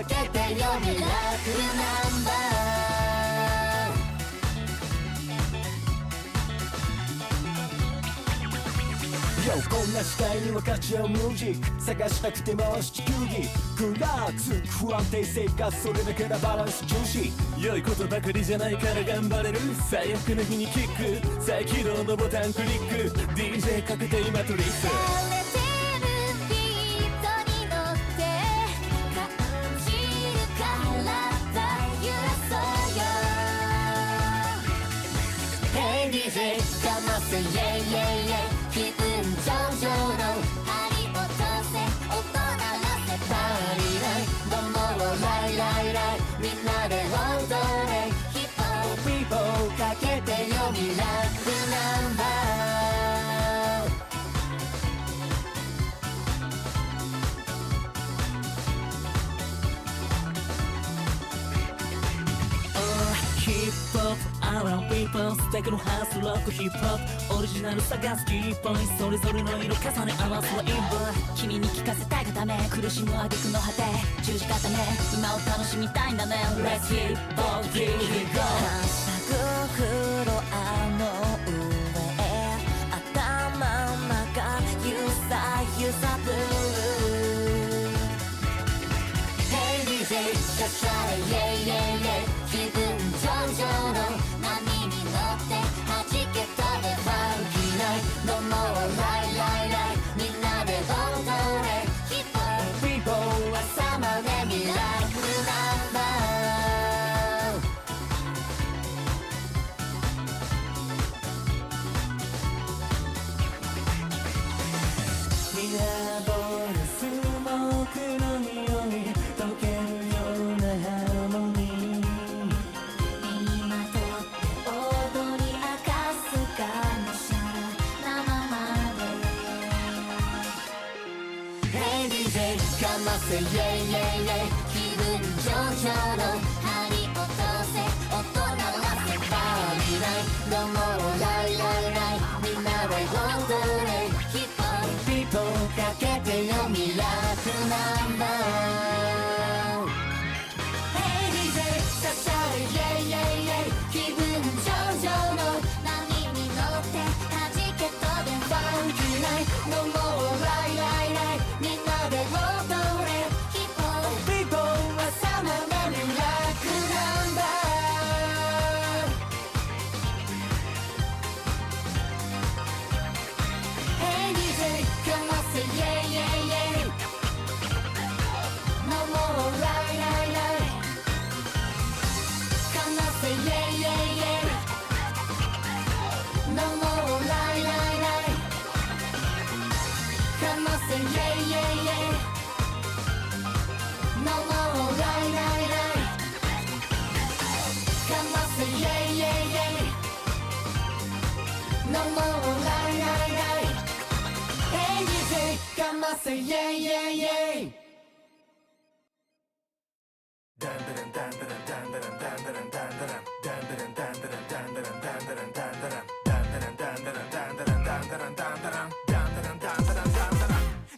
かけてよミラクルナンバー。Yo こんな時代に分かち合うミュージック探したくて回し地球儀グラックス不安定生活それだけがバランス重視良いことばかりじゃないから頑張れる最悪の日にキック再起動のボタンクリック DJ かけて今トリックDJ かませイェイイェイイェイ気分上々の針落とせ音鳴らせパーリーライどうもライライライみんなで踊れヒップホップピーポーかけてよミラクルナンバー。ヒップホップAround people ステークのハウスロックヒップホップオリジナル探すキーポイントそれぞれの色重ね合わすはインブ君に聞かせたいがため苦しむ挙句の果て十字固め今を楽しみたいんだね Let's hip hop here we go はしゃぐフロアの上へ頭の中ゆさゆさブルー Hey DJ シャシャレイェイイェイイェイ気分上々の波に乗って弾け飛べファンキーナイトどうもライライライみんなで踊れヒップホップピーポー朝までミラクルナンバー。ミラーボールスモークの匂い溶けるようなハーモニーかませイェイイェイイェイ気分上々の針落とせ音鳴らせパーリーライどうもライライライみんなで踊れヒップホップピーポーかけてよミラクルナンバー。 Hey DJ シャシャレイェイイェイイェイ気分上々の波に乗って弾け飛べファンキーナイトどうもライライライみんなで踊れヒップホップピーポー朝までミラクルナンバー。 Hey DJ かませイェイイェイイェイ No more ライライライかませイェイイェイイェイ No more ライライライかませイェイイェイイェイ No more ライライライかませイェイイェイイェイ No more ライライライ Hey DJ かませイェイイェイイェイ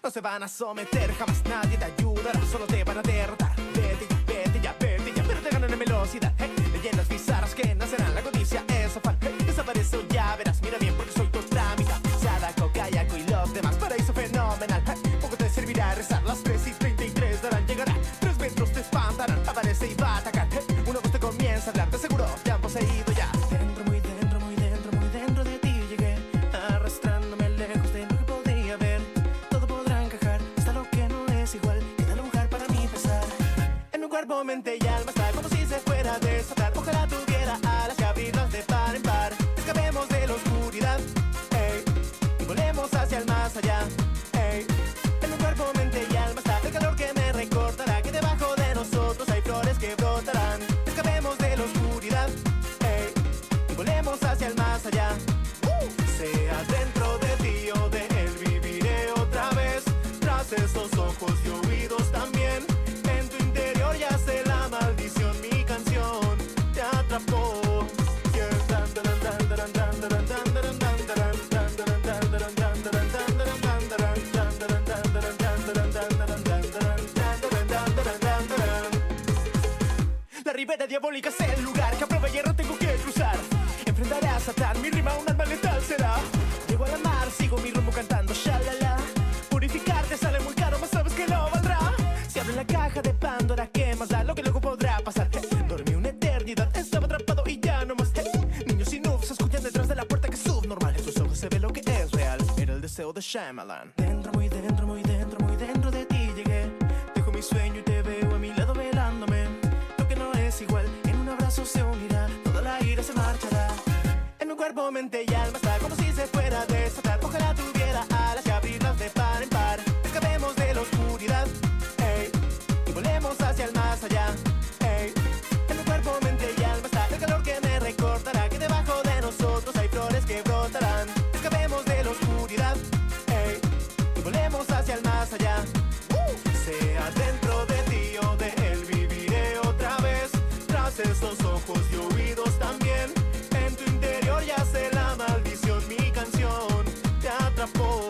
No se van a someter, jamás nadie te ayudará, solo te van a derrotar. Vete ya, vete ya, vete ya, pero te ganan en velocidad. Hey, leyendas bizarras que nacerán, la codicia es afán. Hey, desaparece o ya verás, mira bien porque soy tu otra mitad. Sadako, Kayako y los demás, paraíso fenomenal. Hey, poco te servirá rezar, las 3:33 darán, llegarán. 3 metros te espantarán, aparece y va a atacar. Hey, una voz te comienza a hablar, te aseguro, te han poseído ya. Dentro, muy dentro, muy dentro, muy dentro de ti llegué, arrastrándome lejos de lo que podía ver. Todo podrá encajar, hasta lo que no es igual, queda lugar para mi pesar. En mi cuerpo, mente y alma está como si se fuera a desatar. Ojalá tuviera alas que abrirlas de par en par. Escapemos de la oscuridad, ey, y volemos hacia el más allá, ey. En mi cuerpo, mente y alma está el calor que me recordará que debajo de nosotros hay flores que brotarán. Escapemos de la oscuridad, ey, y volemos hacia el más allá. Sea dentro de ti o de él, viviré otra vez. Tras esos ojos y oídos también, en tu interior yace la maldición, mi canción. vera diabólica es el lugar que a prueba de hierro tengo que cruzar. Enfrentaré a Satán, mi rima un alma letal será. Llego a la mar, sigo mi rumbo cantando shalala. Purificarte sale muy caro, mas sabes que no valdrá. Si abre la caja de Pandora, ¿qué más da? Lo que luego podrá pasar. Dormí una eternidad, estaba atrapado y ya no más. Niños sin uf se escuchan detrás de la puerta que es subnormal. En tus ojos se ve lo que es real. Era el deseo de Shyamalan. Dentro, muy dentro, muy dentro, muy dentro de ti llegué. Dejo mi sueño y te veo a mi lado velándome. Lo que no es igual, en un abrazo se unirá. Toda la ira se marchará. En un cuerpo, mente y alma está como si se fuera a desatar. Ojalá tuviera alas y abrirlas de par en par. Escapemos de la oscuridad, ey, y volemos hacia el más allá, ey. En un cuerpo, mente y alma está el calor que me recordará que debajo de nosotros hay flores que brotarán. Escapemos de la oscuridad, ey, y volemos hacia el más allá. Sea dentro de ti o de él, viviré otra vez. Tras esos ojos y oídos también. En tu interior yace la maldición. Mi canción te atrapó.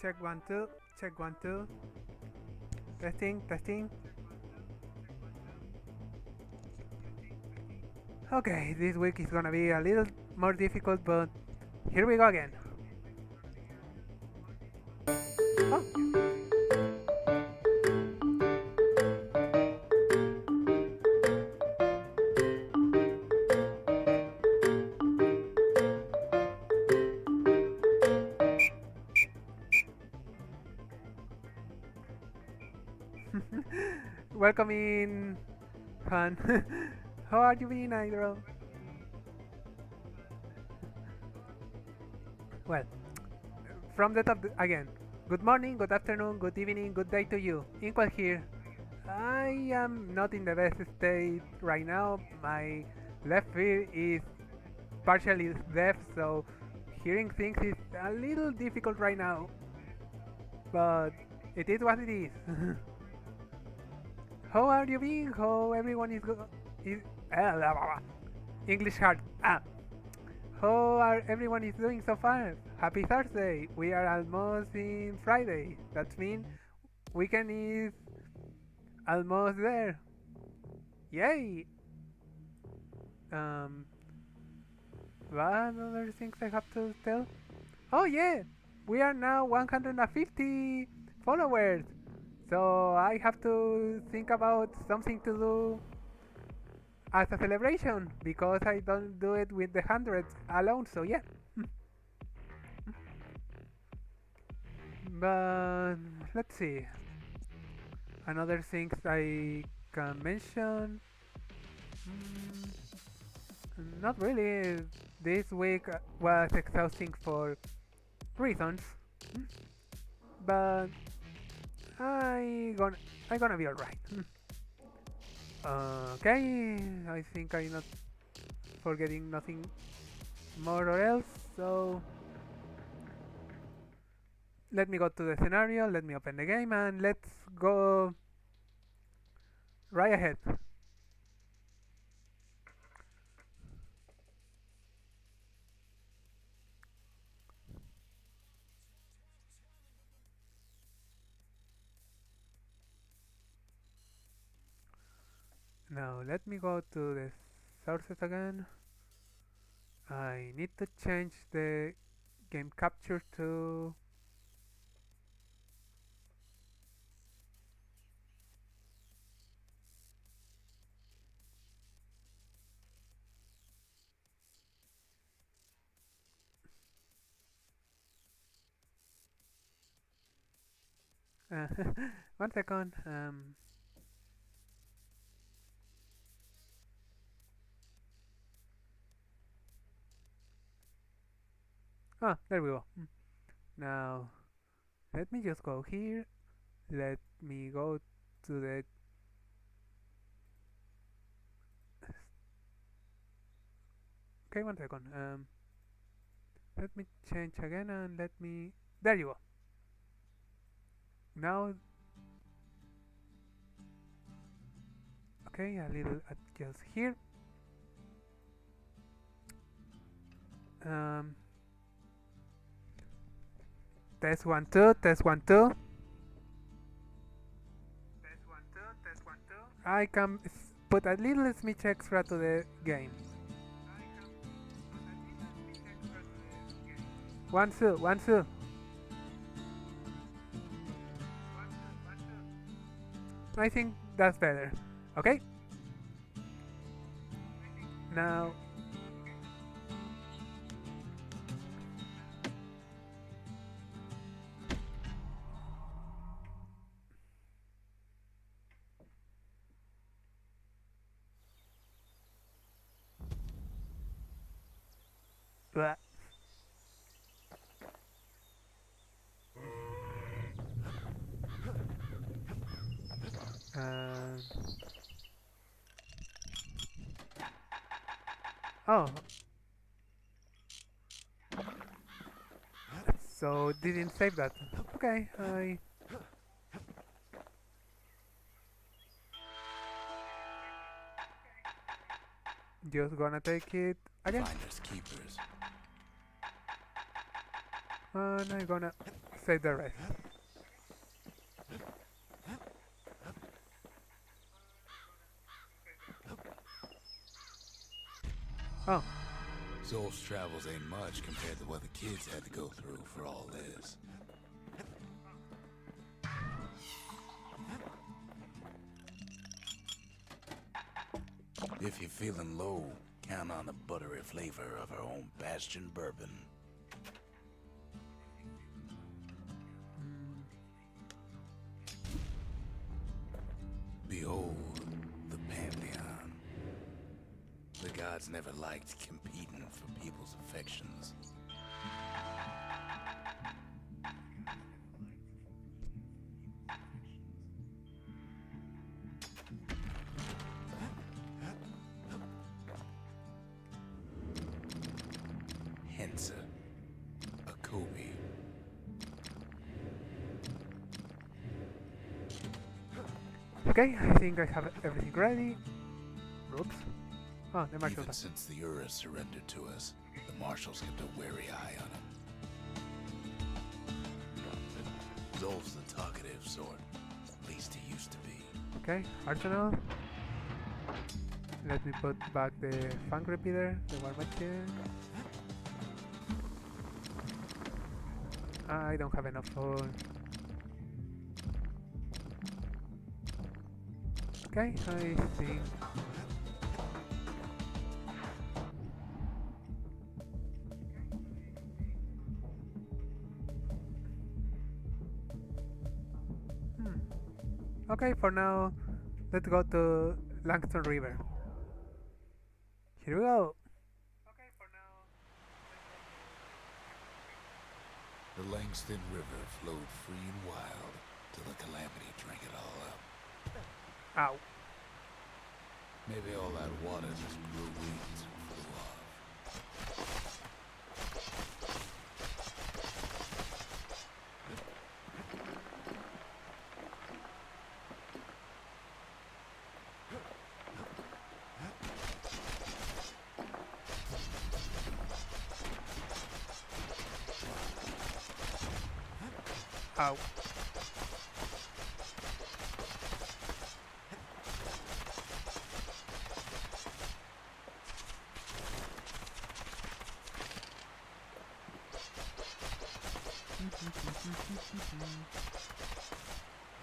Check 1 2, check 1 2. Testing, testing. Okay, this week is gonna be a little more difficult, but here we go again. Oh. Welcome in, Han. How are you being, Idol? Well, from the top again. Good morning, good afternoon, good evening, good day to you. Inkwell here. I am not in the best state right now. My left ear is partially deaf, so hearing things is a little difficult right now. But It is what it is. How are you being? How everyone is English hard. How are everyone is doing so far? Happy Thursday. We are almost in Friday. That means weekend is almost there. Yay! What other things I have to tell? Oh yeah, we are now 150 followers. So I have to think about something to do as a celebration because I don't do it with the hundreds alone. So yeah. But let's see. Another things I can mention. Not really. This week was exhausting for reasons, but I gonna be alright. Okay, I think I'm not forgetting nothing more or else. So let me go to the scenario. Let me open the game and let's go right ahead. Now let me go to the sources again. I need to change the game capture to one second. There we go. Now let me just go here. Let me go to the okay, one second. Let me change again and let me. There you go. Now, okay, a little adjust here. Test 1 2, test 1 2. I can put a little smidge extra to the game. 1 2, 1 2. I think that's better. Okay. Now. Blah. Oh. So didn't save that. Okay, I just gonna take it again. Finders keepers. And I'm gonna save the rest. Oh. Soul's travels ain't much compared to what the kids had to go through for all this. If you're feeling low, count on the buttery flavor of our own Bastion bourbon. Behold, the Pantheon. The gods never liked competing for people's affections. Hence, a Kobe. Okay, I think I have everything ready. Oops. Oh, the marshal. Even since the Ura surrendered to us, the marshals kept a wary eye on him. Zolf's the talkative sort. At least he used to be. Okay, arsenal. Let me put back the funk repeater, the war machine. I don't have enough food. Okay, I think. Okay, for now, let's go to Langston River. Here we go. Okay, for now. The Langston River flowed free and wild till the calamity drank it all up. Ow. Maybe all that water just grew wings and flew off. Ow.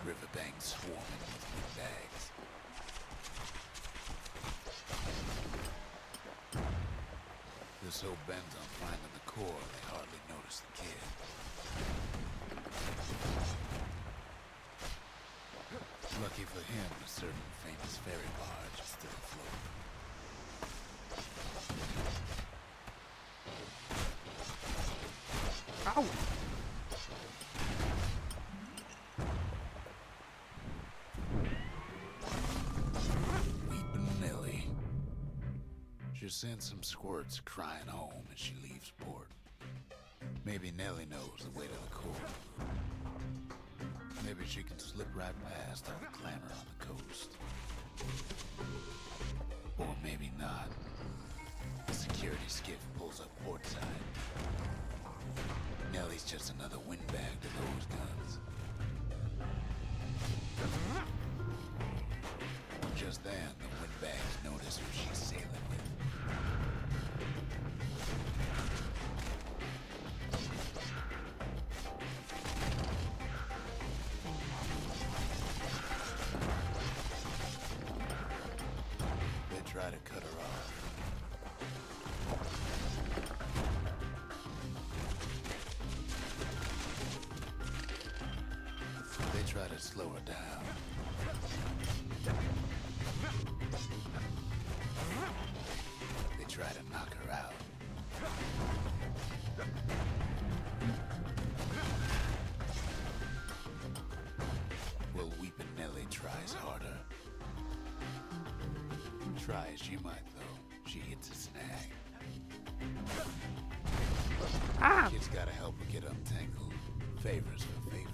Riverbanks swarming with windbags. They're so bent on finding the core, they hardly notice the kid. Lucky for him, a certain famous ferry barge is still afloat. Ow. Weeping Nellie. She sends some squirts crying home as she leaves port. Maybe Nellie knows the way to the core. Maybe she can slip right past all the clamor on the coast. Or maybe not. The security skiff pulls up portside. Nellie's just another windbag to those guns. Just then, the windbags notice who she's sailing with. They try to cut her off. They try to slow her down. They try to knock her out. Well, Weepin' Nellie tries harder. Try as she might, though, she hits a snag. Ah! Kid's gotta help her get untangled. Favors for favors.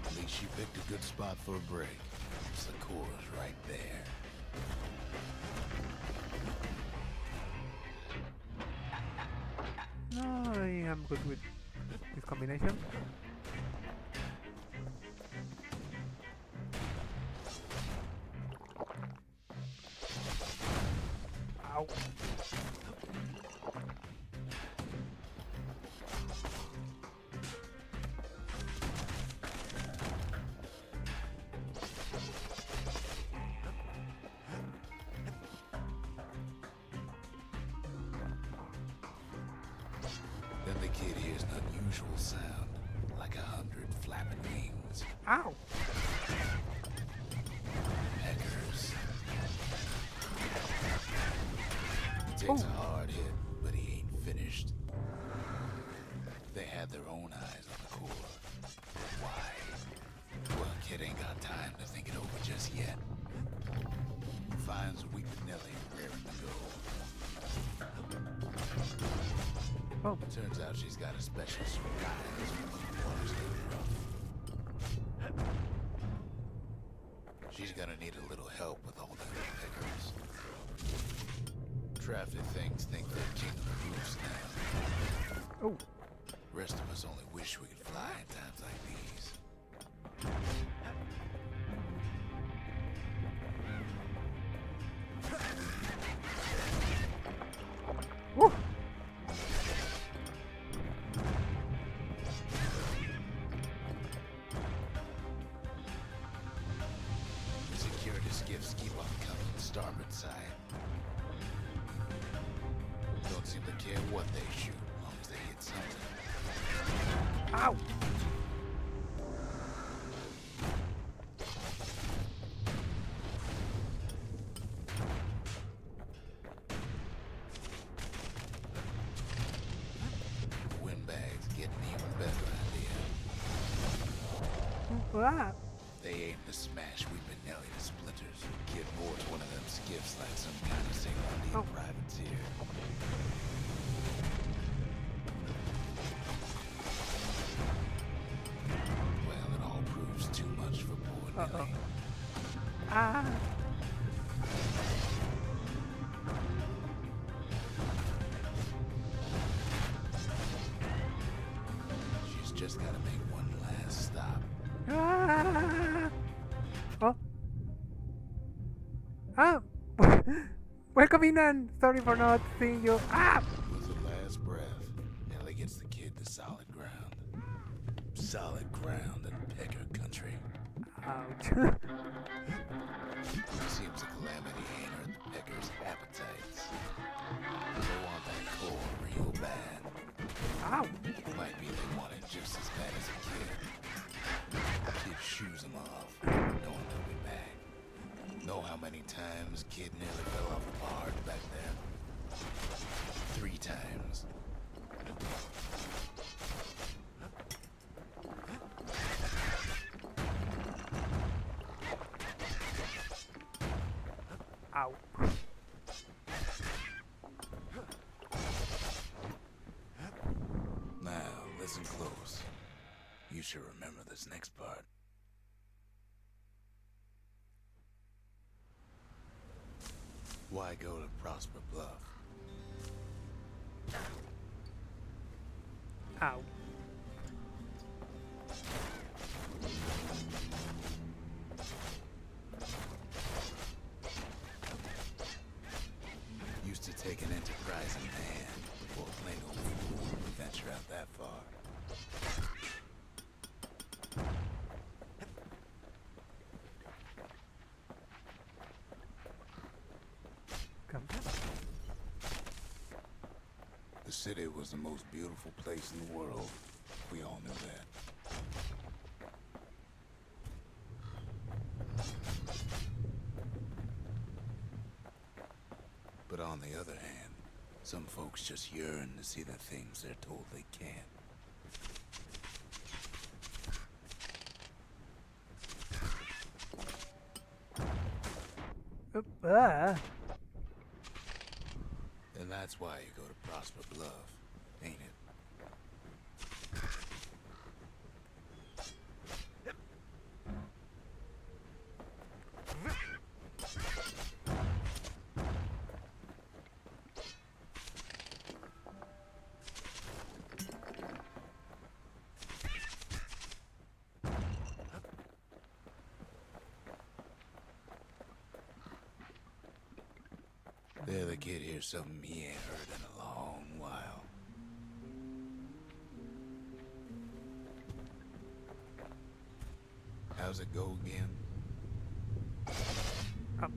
At least she picked a good spot for a break. 'Cause the core's right there. No, I am good with this combination. Ow. Then the kid hears an unusual sound, like 100 flapping wings. Ow. Peckers. He takes a hard hit, but he ain't finished. They had their own eyes on the core. Why? Well, kid ain't got time to think it over just yet. Finds weeping Nellie raring to go. Oh, Turns out she's got a special surprise for the waters that rough. She's gonna need a little help with all them pickers. Traffic things think they're king of the roofs now. oh, Rest of us only wish we could fly in times like these. woo! The security skiffs keep on coming to starboard side. Don't seem to care what they shoot, as long as they hit something. Ow! Windbags getting even better idea. Ah! They aim to smash Weeping Nellie to splinters. Kid boards one of them skiffs like some kind of Saint-Laurent Oh. privateer. Well, it all proves too much for poor Uh-oh. Nellie. Ah! She's just gotta make one last stop. Ah! Oh. Ah! Welcome in. Sorry for not seeing you. Ah! With her last breath, Nellie gets the kid to solid ground. Solid ground in Pecker country. Ouch. Seems the calamity ain't hurt the Peckers' appetites. They want that coal real bad. Ow! Might be they want it just as bad as a kid. Kid shoes them off, knowing they'll be back. Know how many times kid nearly fell off a barge back there? 3 times. Ow. Now, listen close. You should remember this next part. Why go to Prosper Bluff? Ow. Used to take an enterprising man before plain old people would venture out that far. Come. The city was the most beautiful place in the world. We all knew that. But on the other hand, some folks just yearn to see the things they're told they can't. Oop, ah. And that's why you go to Prosper Bluff, ain't it? There, the kid hears something he ain't heard in a long while. How's it go again? Oh.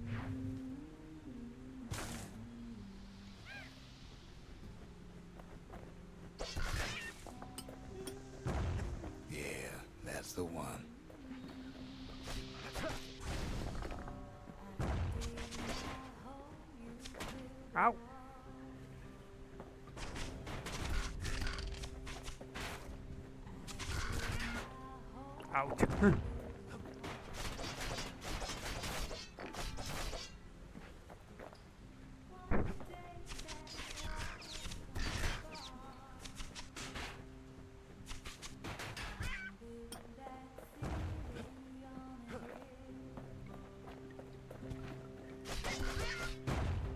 Yeah, that's the one. Ow. Ouch.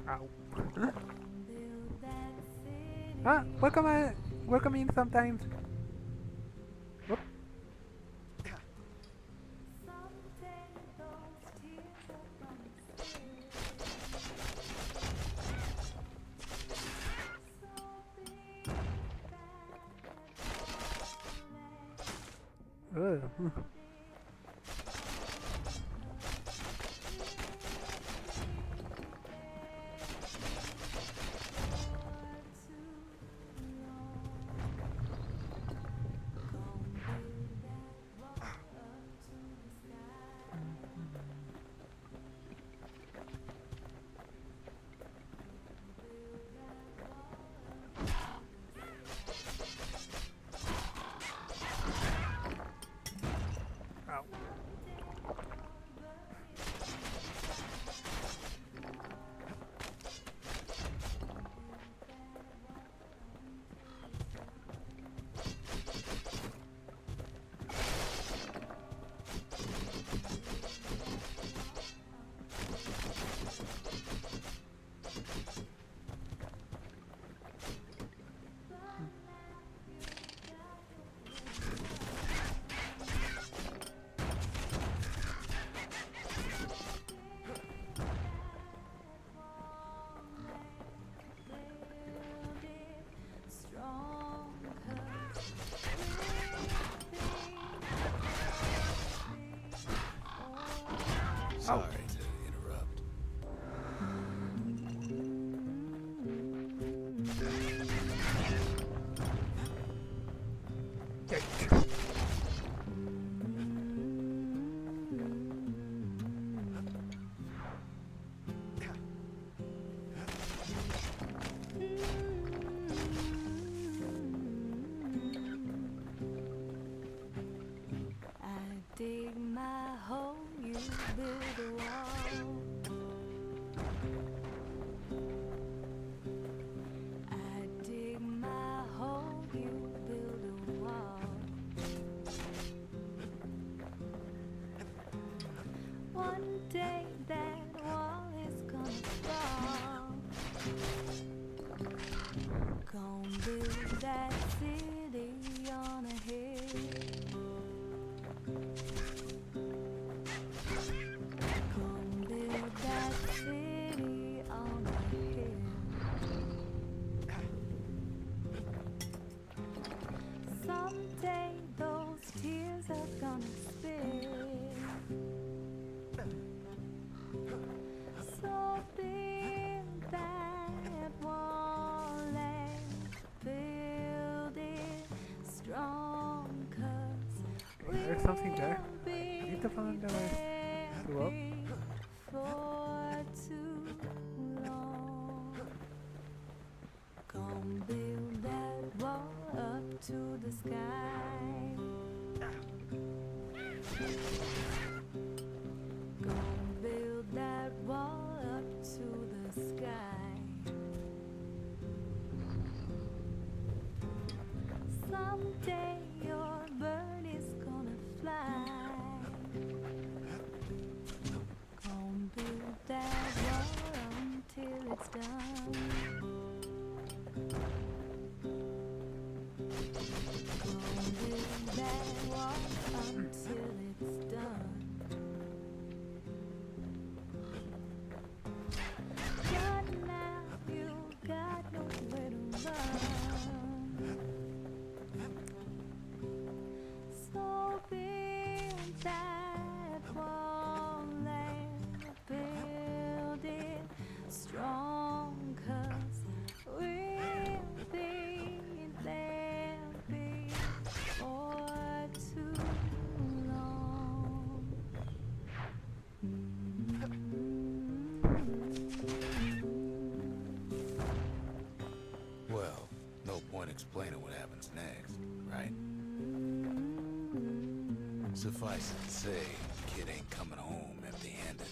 Ow. Ah, welcome in sometimes. Whoop. Ugh. Ow. Sorry to interrupt. I dig my hole, you build a wall. I dig my hole, you build a wall. One day that wall is gonna fall. Gonna build that city on a hill. Gonna build that city on a hill. Someday those tears are gonna spill. So build that wall and build it strong, 'cause There's something there. we'll be Need to find the way to up. for too long. Gonna build that wall up to the sky. Gonna build that wall up to the sky. Someday your bird is gonna fly. Gonna build that wall until it's done. Gonna build that wall until it's done. But now you got nowhere to run. So build that wall and build it strong, 'cause we'll be there before too long. Well, no point explaining what happens next, right? Suffice it to say, kid ain't coming home empty-handed.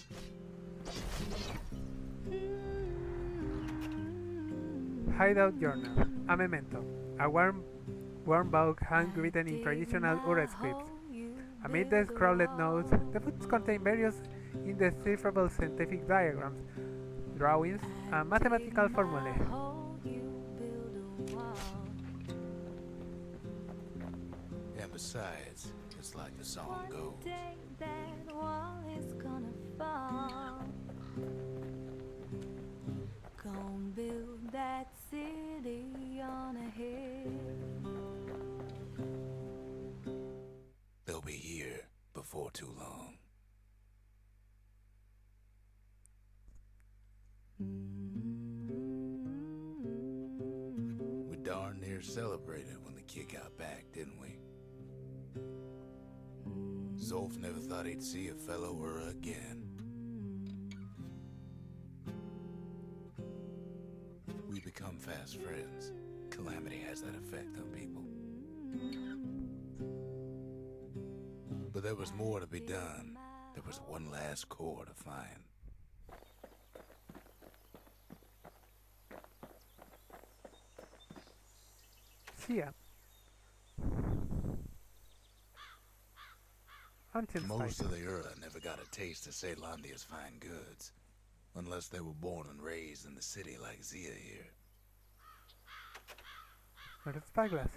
Hideout Journal. A memento. A warm book handwritten in traditional Ura scripts. Amid the scrawled notes, the books contain various indecipherable scientific diagrams, drawings, and mathematical formulae. And besides, it's like the song goes. That wall is gonna fall. Gonna build that city on a hill. They'll be here before too long. We darn near celebrated when the kid got back, didn't we? Zolf never thought he'd see a fellow Ura again. We become fast friends. Calamity has that effect on people. But there was more to be done. There was one last core to find. Sia. Until Most of the Ura never got a taste of Ceylondia's fine goods, unless they were born and raised in the city like Zia here. Where's Spyglass?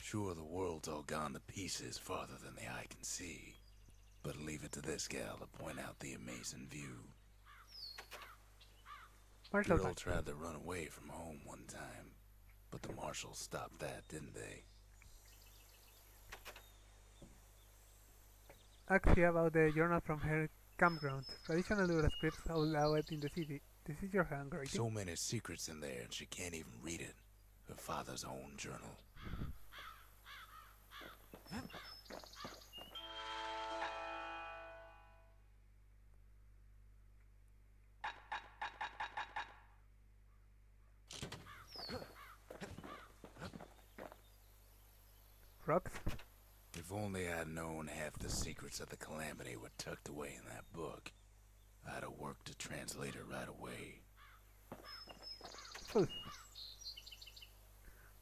Sure, the world's all gone to pieces farther than the eye can see, but leave it to this gal to point out the amazing view. Marshall Girl Pack. tried to run away from home one time, but the marshals stopped that, didn't they? Ask her about the journal from her campground. Traditional Ura scripts allow it in the city. This is your handwriting. So many secrets in there and she can't even read it. Her father's own journal. Rocks. If only I'd known half the secrets of the Calamity were tucked away in that book, I'd have worked to translate it right away. Truth.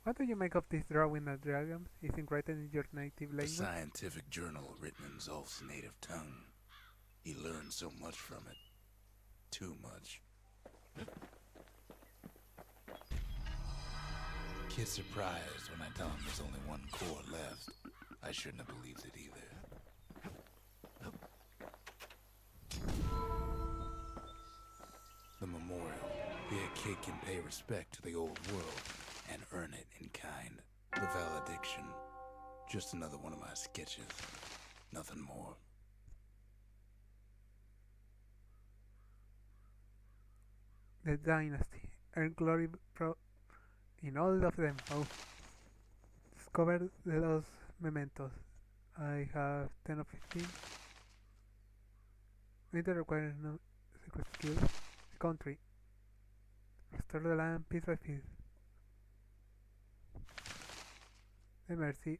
What do you make of this drawing of dragons? Isn't written in your native A language? scientific journal written in Zolf's native tongue. He learned so much from it. Too much. Kid's surprised when I tell him there's only one core left. I shouldn't have believed it either. The memorial. Here a kid can pay respect to the old world and earn it in kind. The valediction. Just another one of my sketches. Nothing more. The dynasty. Earn glory in all of them. Oh. Discover the lost mementos. I have 10 of 15. Neither requires no secret skills. The country. Restore the land piece by piece. The mercy.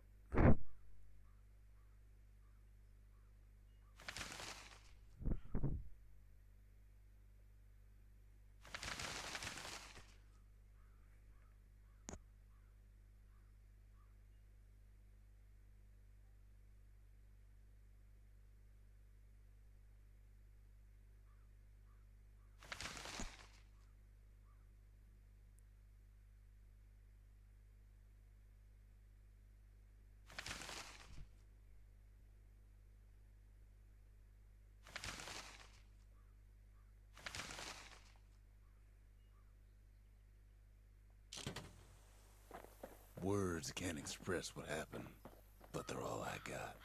Words can't express what happened, but they're all I got.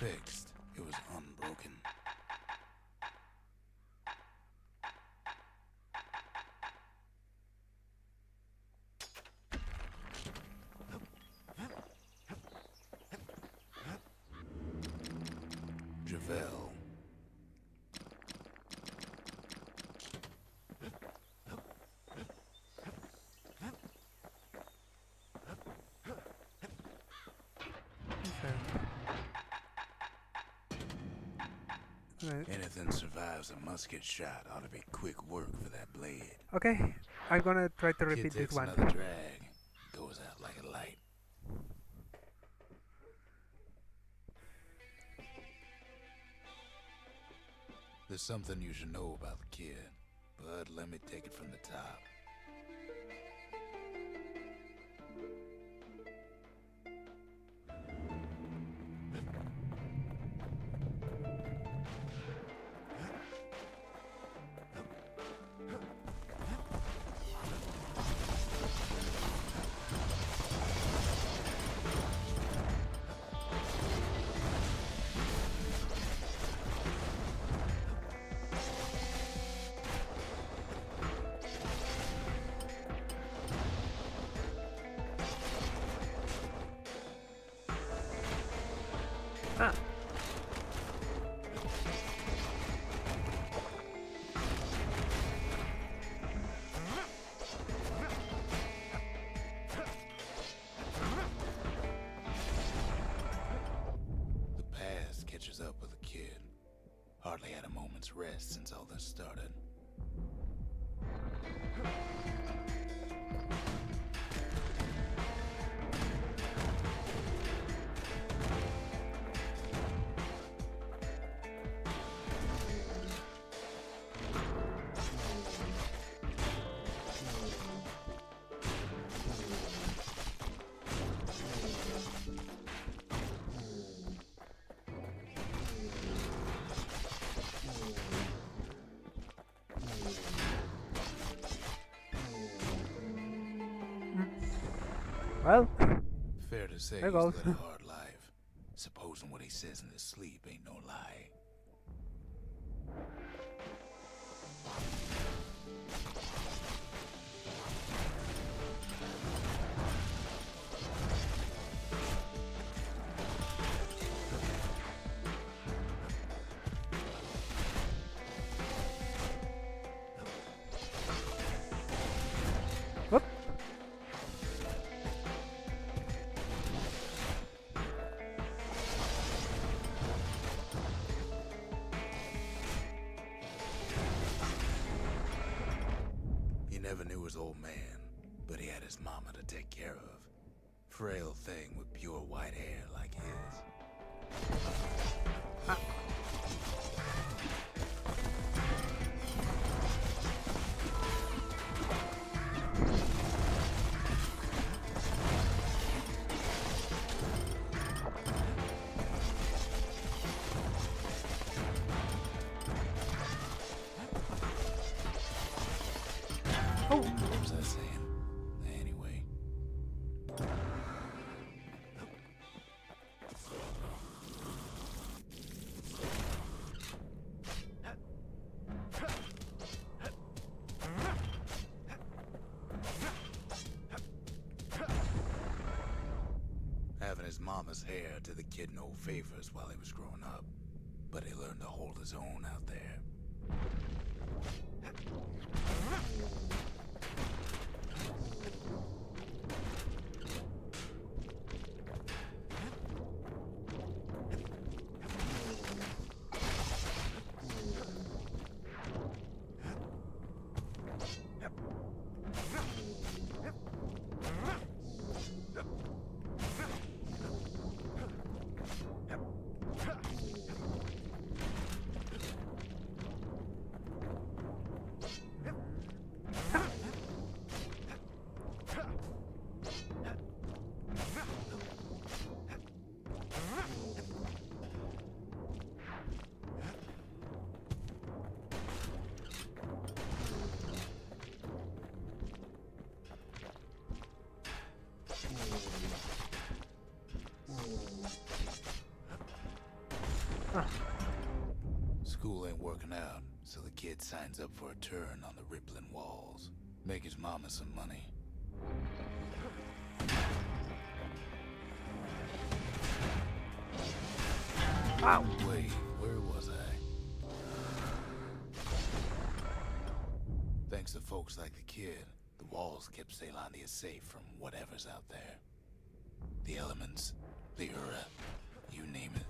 fixed. It was unbroken. Javel. Anything survives a musket shot ought to be quick work for that blade. Okay, I'm gonna try to Kid repeat this takes one. another drag, goes out like a light. There's something you should know about the kid, but let me take it from the top. Ah. The past catches up with the kid. Hardly had a moment's rest since all this started. Well, Fair to say There he's goes. led a hard life. Supposing what he says in his sleep ain't no lie. whoop. He never knew his old man, but he had his mama to take care of. Frail thing with pure white hair like his. Oh, What was I saying? Anyway. Having his mama's hair did the kid no favors while he was growing up, but he learned to hold his own out there. working out, so the kid signs up for a turn on the rippling walls. Make his mama some money. Ow! Wait, where was I? Thanks to folks like the kid, the walls kept Ceylondia safe from whatever's out there. The elements, the Ura, you name it.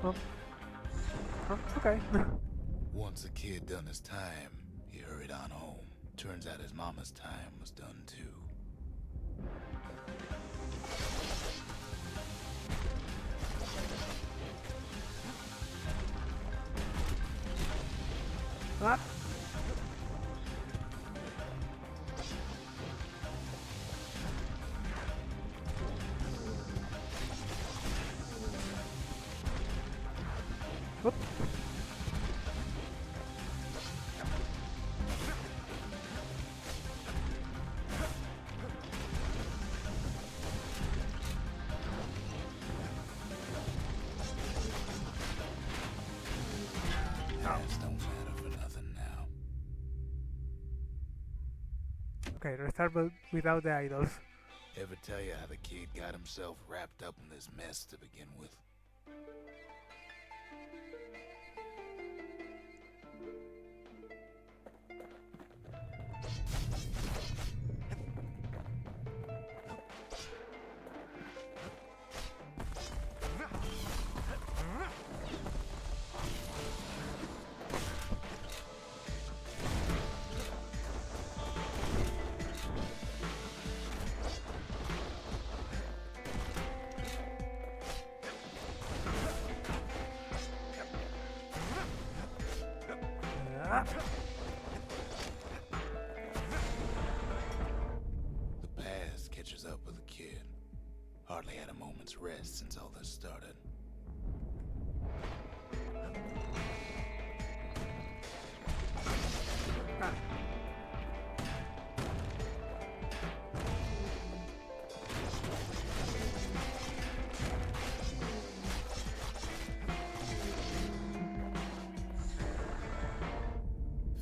Oh. Oh, okay. Once the kid done his time, he hurried on home. Turns out his mama's time was done too. What? Whoop. Past don't matter for nothing now. Okay, restart without the idols. Ever tell you how the kid got himself wrapped up in this mess to begin with? Ah. The past catches up with the kid. Hardly had a moment's rest since all this started. Ah.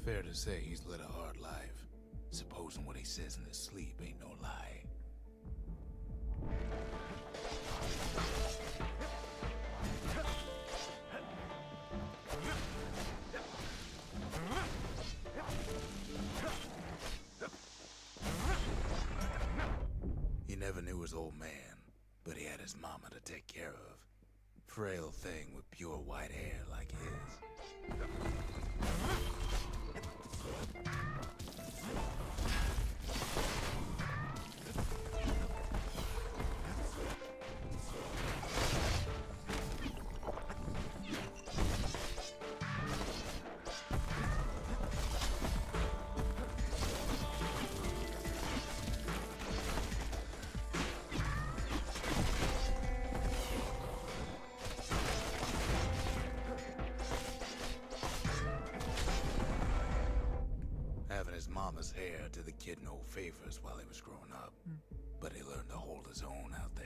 Fair to say he's led a hard life. Supposing what he says in his sleep ain't no lie. He never knew his old man, but he had his mama to take care of. Frail thing with pure white hair like his. Having his mama's hair did the kid no favors while he was growing up, but he learned to hold his own out there.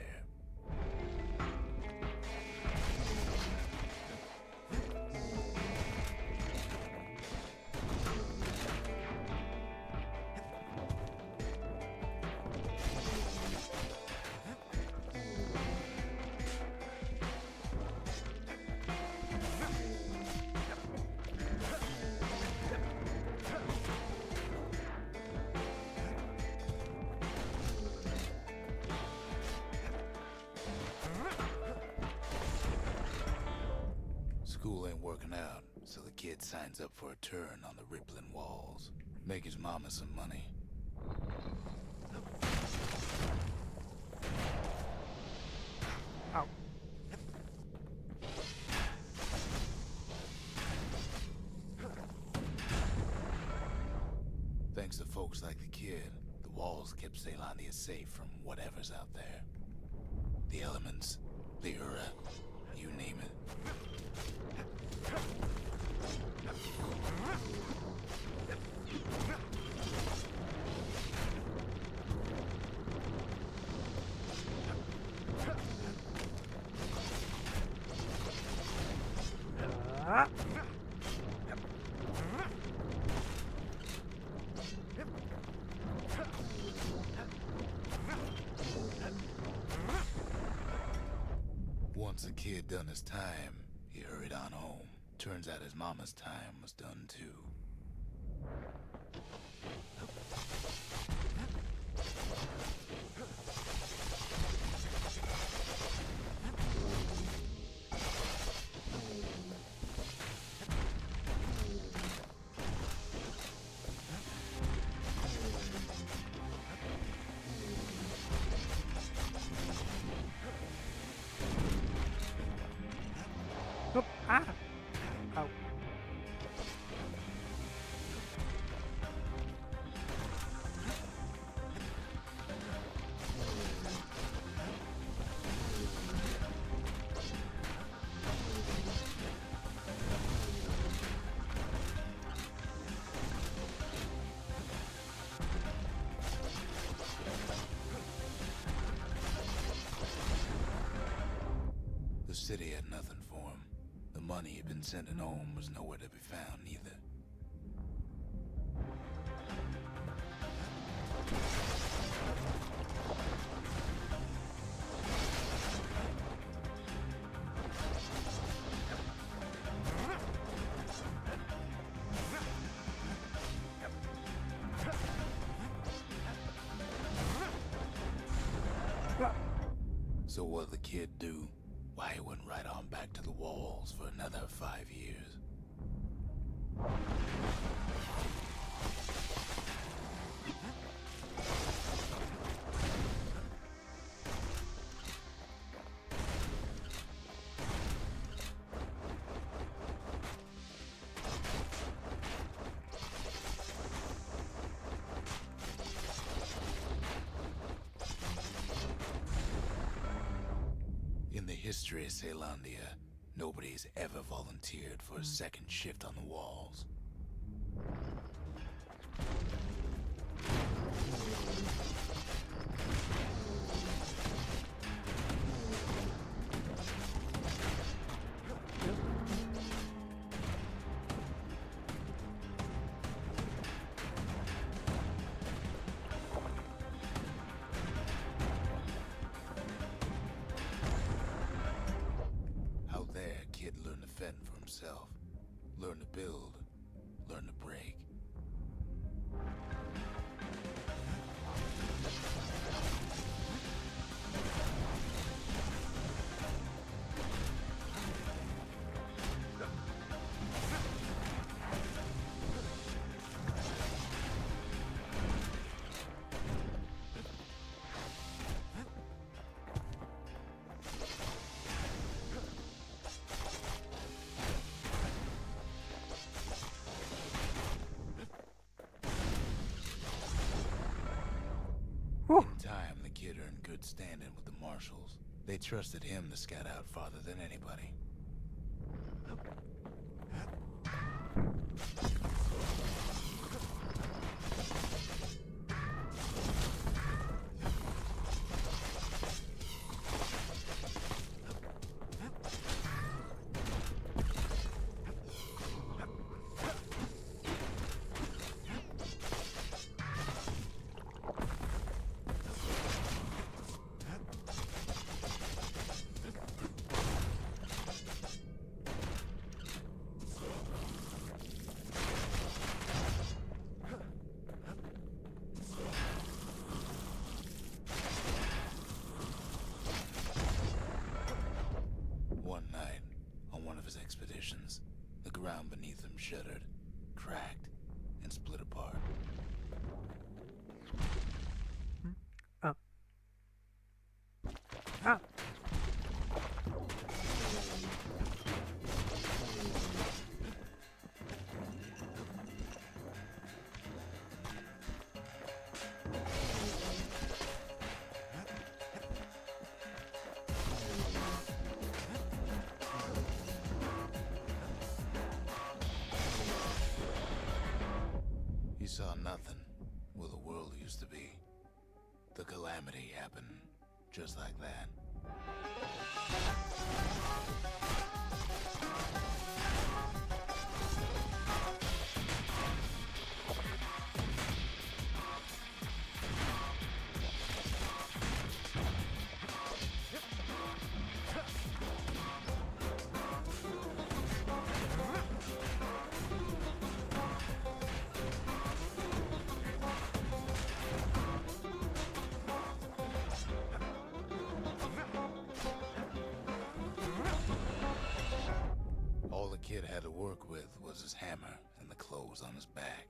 School ain't working out, so the kid signs up for a turn on the rippling walls. Make his mama some money. Ow. kid, the walls kept Ceylondia safe from whatever's out there. The elements, the Ura, you name it. Ah. Once the kid done his time, he hurried on home. Turns out his mama's time was done too. Oop. Ah. Ow. The city had nothing for him. The money he'd been sending home was nowhere to be found either. So what'd the kid do? Why, he went right on back to the walls for another 5 years. In the history of Ceylondia, nobody's ever volunteered for a second shift on the walls. Out there, kid learned to fend for himself, learn to build, learn to break. Whew. In time, the kid earned good standing with the marshals. They trusted him to scout out farther than anybody. One night, on one of his expeditions, the ground beneath him shuddered, cracked, and split apart. Ah. Ah. saw nothing where the world used to be. The calamity happened just like that. All the kid had to work with was his hammer and the clothes on his back.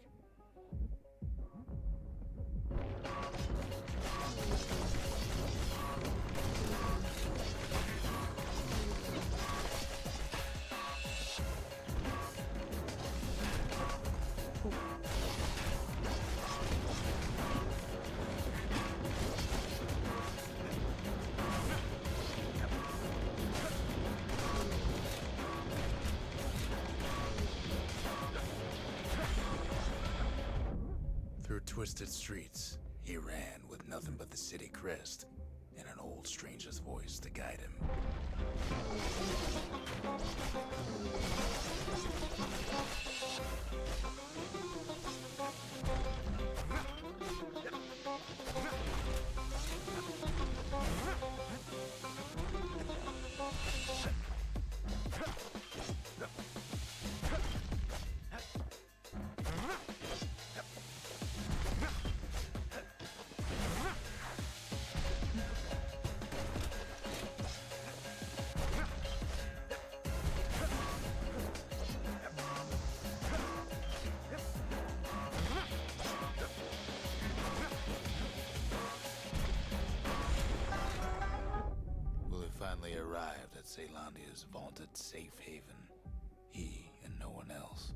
Through twisted streets, he ran with nothing but the city crest and an old stranger's voice to guide him. Will he finally arrived at Ceylandia's vaunted safe haven? He and no one else.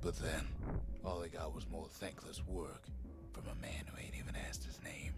But then, all they got was more thankless work from a man who ain't even asked his name.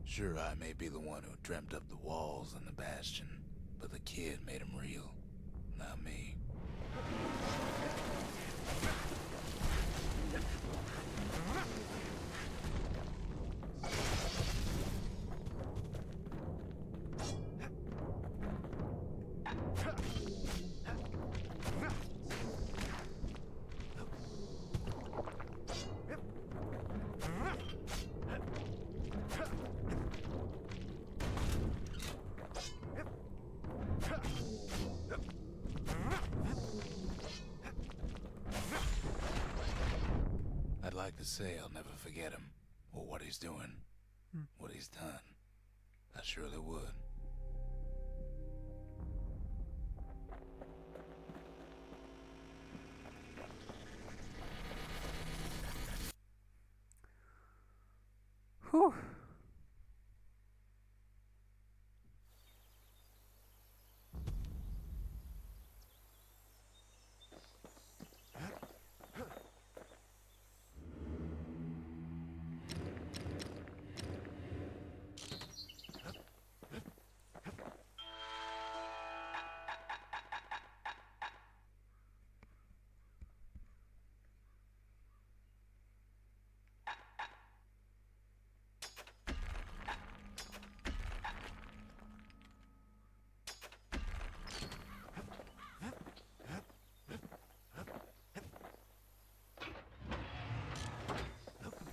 Sure, I may be the one who dreamt up the walls and the bastion, but the kid made them real, not me. I'd like to say I'll never forget him, or what he's doing, what he's done. I surely would. Whew.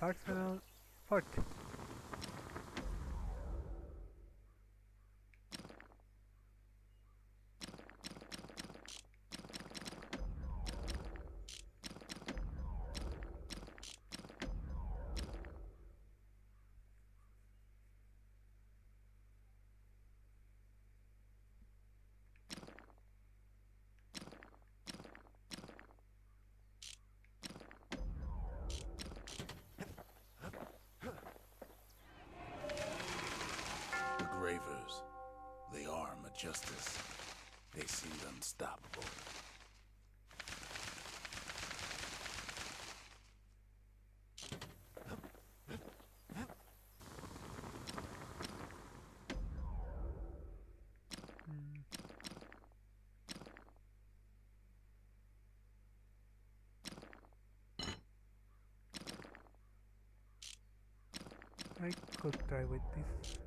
Arsenal 40. The Gravers, the arm of justice. They seemed unstoppable. I could try with this.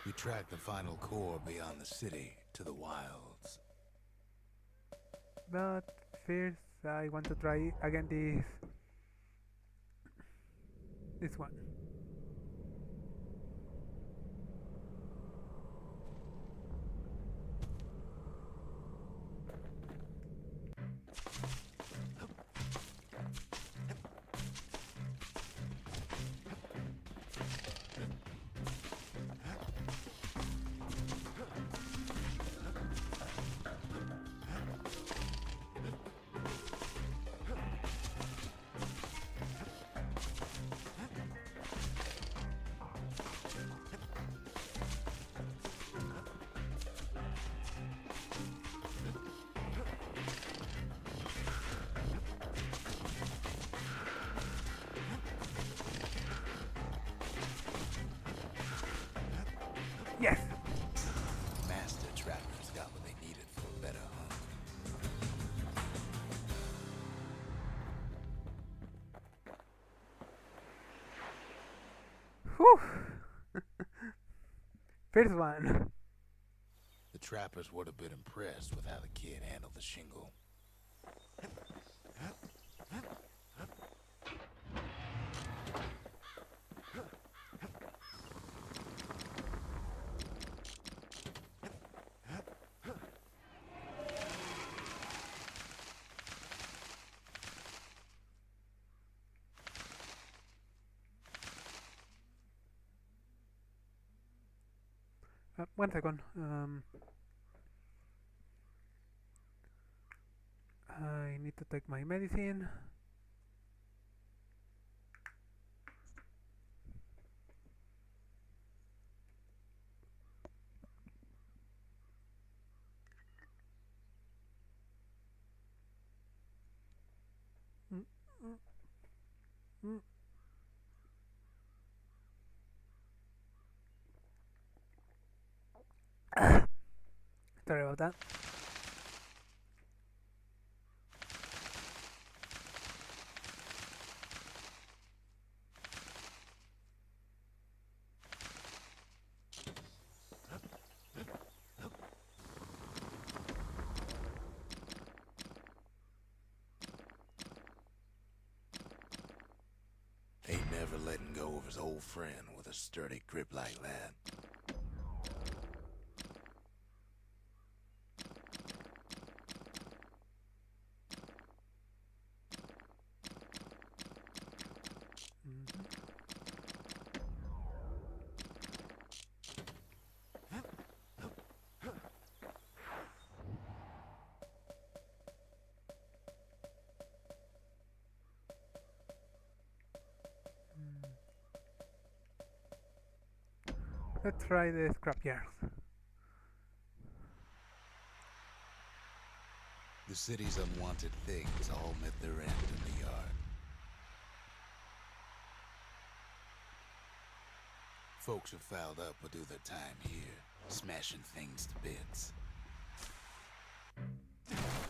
We tracked the final core beyond the city to the wilds. But first I want to try again this one. Yes! Master trappers got what they needed for a better hunt. Whew! First one. The trappers would have been impressed with how the kid handled the shingle. One second. I need to take my medicine. Mm, mm, mm. Sorry about that. Ain't never letting go of his old friend with a sturdy grip like that. Let's try the scrapyard. The city's unwanted things all met their end in the yard. Folks who fouled up will do their time here, smashing things to bits.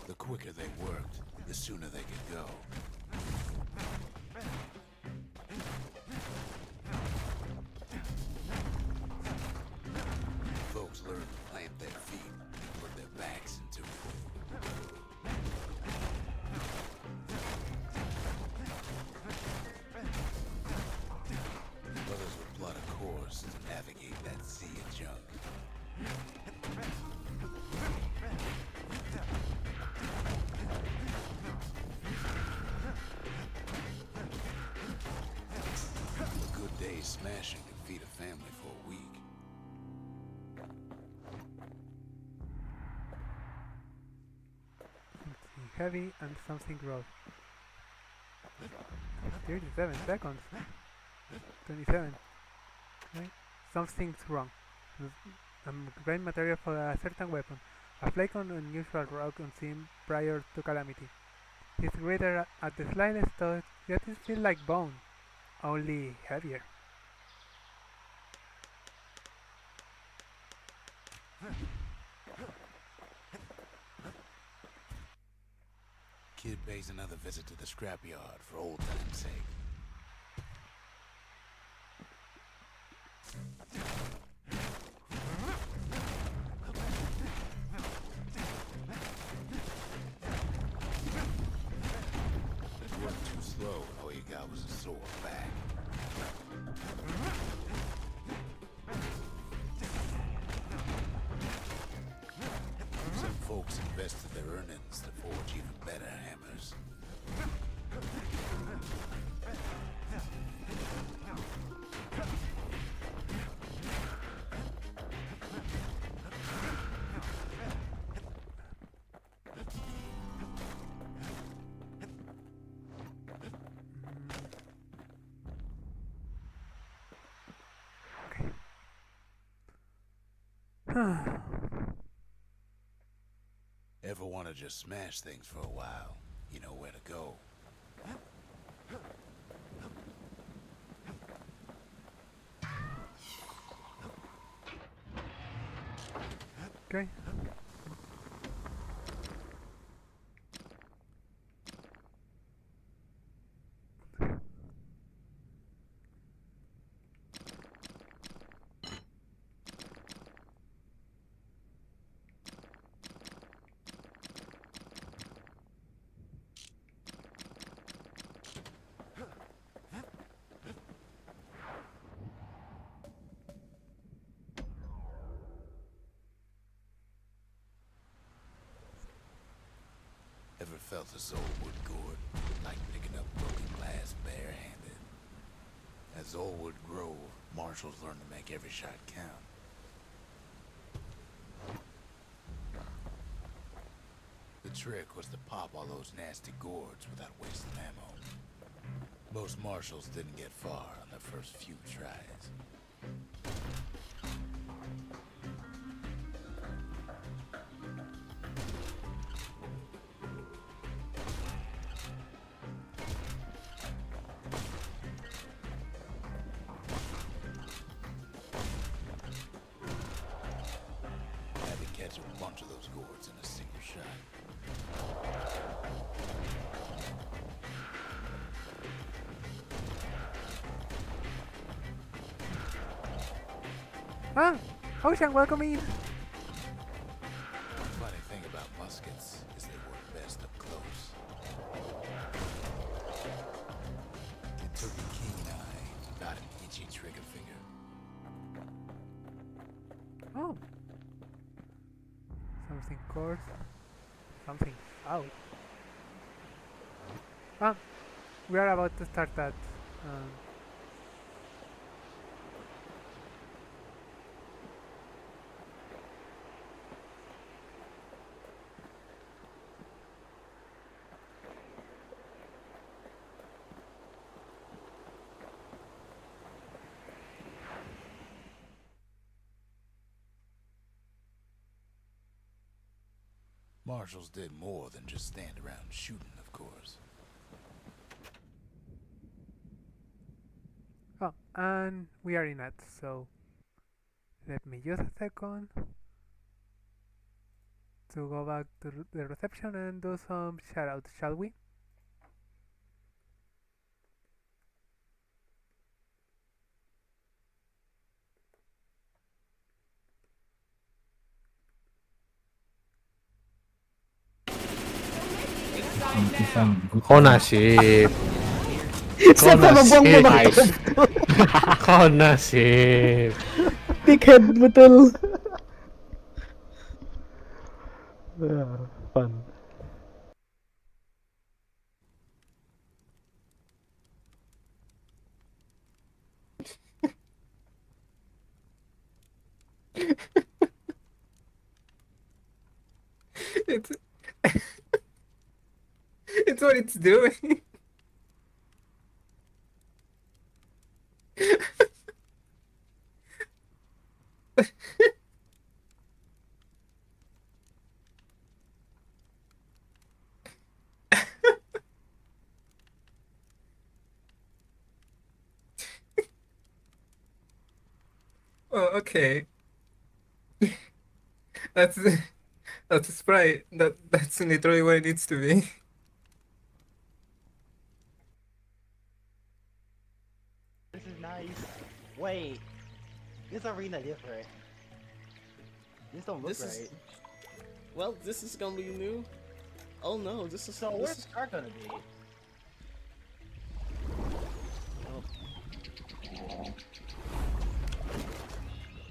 The quicker they worked, the sooner they could go. Folks learn to plant their feet, put their backs into it. Brothers would plot a course to navigate that sea of junk. A good day's smashing can feed a family for a week. Something heavy and something gross. 37 seconds. 27. Okay. Something's wrong. Great material for a certain weapon. A flake on unusual rock unseen prior to calamity. It's greater at the slightest touch, yet it feels like bone, only heavier. Kid pays another visit to the scrapyard for old time's sake. You went too slow and all you got was a sore back. Some folks invested their earnings to forge even better hammers. Ever want to just smash things for a while? You know where to go. Okay. Ever felt a Zolwood gourd, like picking up broken glass barehanded? At Zolwood Grove, marshals learned to make every shot count. The trick was to pop all those nasty gourds without wasting ammo. Most marshals didn't get far on their first few tries. Had to catch a bunch of those gourds in a single shot. Ah! Ocean, welcome in! Funny thing about muskets is they work best up close. It took a keen eye, not an itchy trigger finger. Oh! Something coarse. Something out. Ah! We are about to start that. Marshals did more than just stand around shooting, of course. Oh, and we are in it, so let me just a second. to go back to the reception and do some shoutouts, shall we? Konasip. Siapa membuang Konasip. Konasip. Dickhead betul. Fun. It's it's what it's doing. Oh, okay. That's that's a sprite. That's literally what it needs to be. This is nice. Wait, this arena different. This don't look This right. is well. This is gonna be new. Oh no, this is So this where's is, Scar gonna be?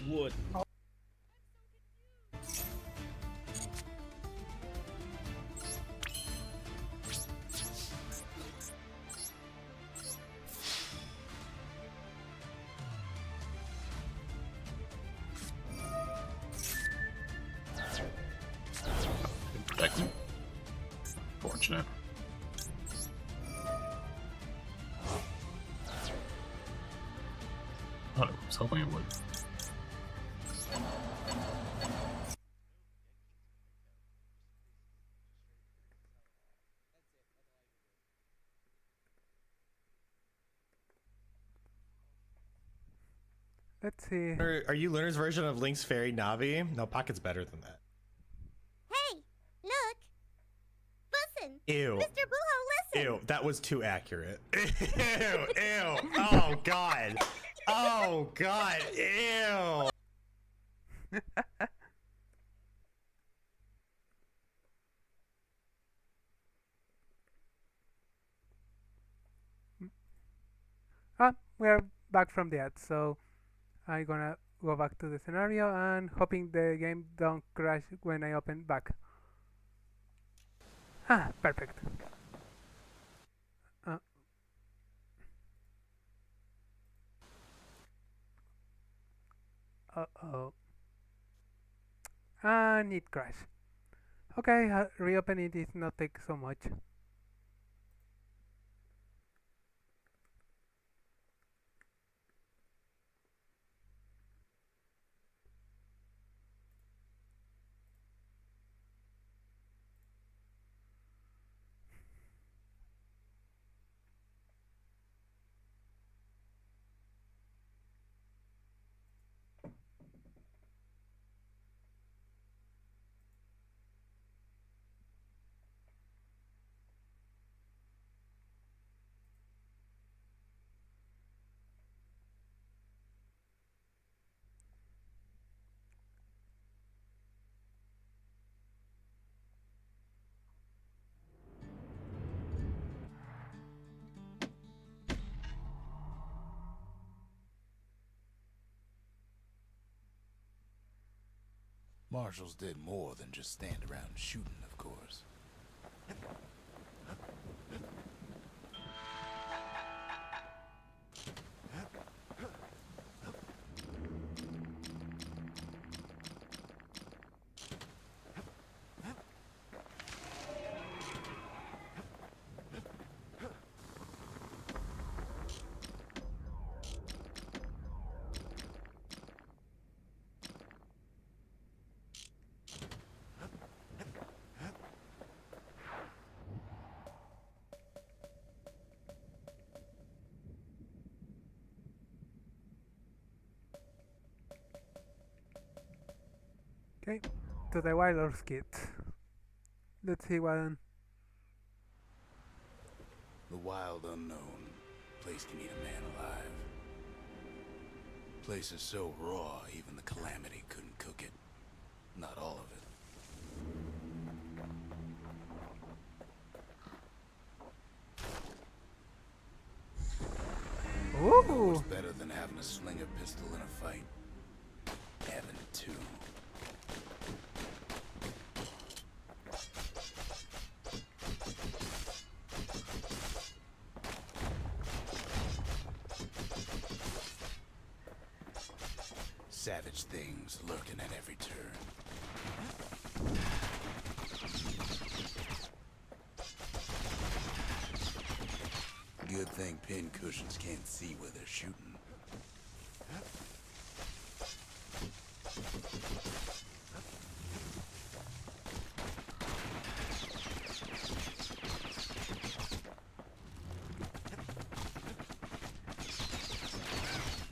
wood. Protected. Fortunate. I was hoping it would. Let's see. Are you Lunar's version of Link's Fairy Navi? No, Pocket's better than that. Hey, look! Listen! Ew. Mr. Booho, listen! Ew, that was too accurate. Ew, ew. Oh god. Oh god, ew. We're back from the ad, so I'm gonna go back to the scenario and hoping the game don't crash when I open back. Ah, perfect. Uh-oh. And it crashed. Okay, reopen it is not take so much. Marshals did more than just stand around shooting, of course. Okay. to the Wilders kit. Let's see what. The wild unknown. Place can eat a man alive. Place is so raw, even the calamity couldn't cook it. Not all of it. Ooh! What's better than having a slinger pistol in a fight? Having two. Savage things lurking at every turn. Good thing pin cushions can't see where they're shooting.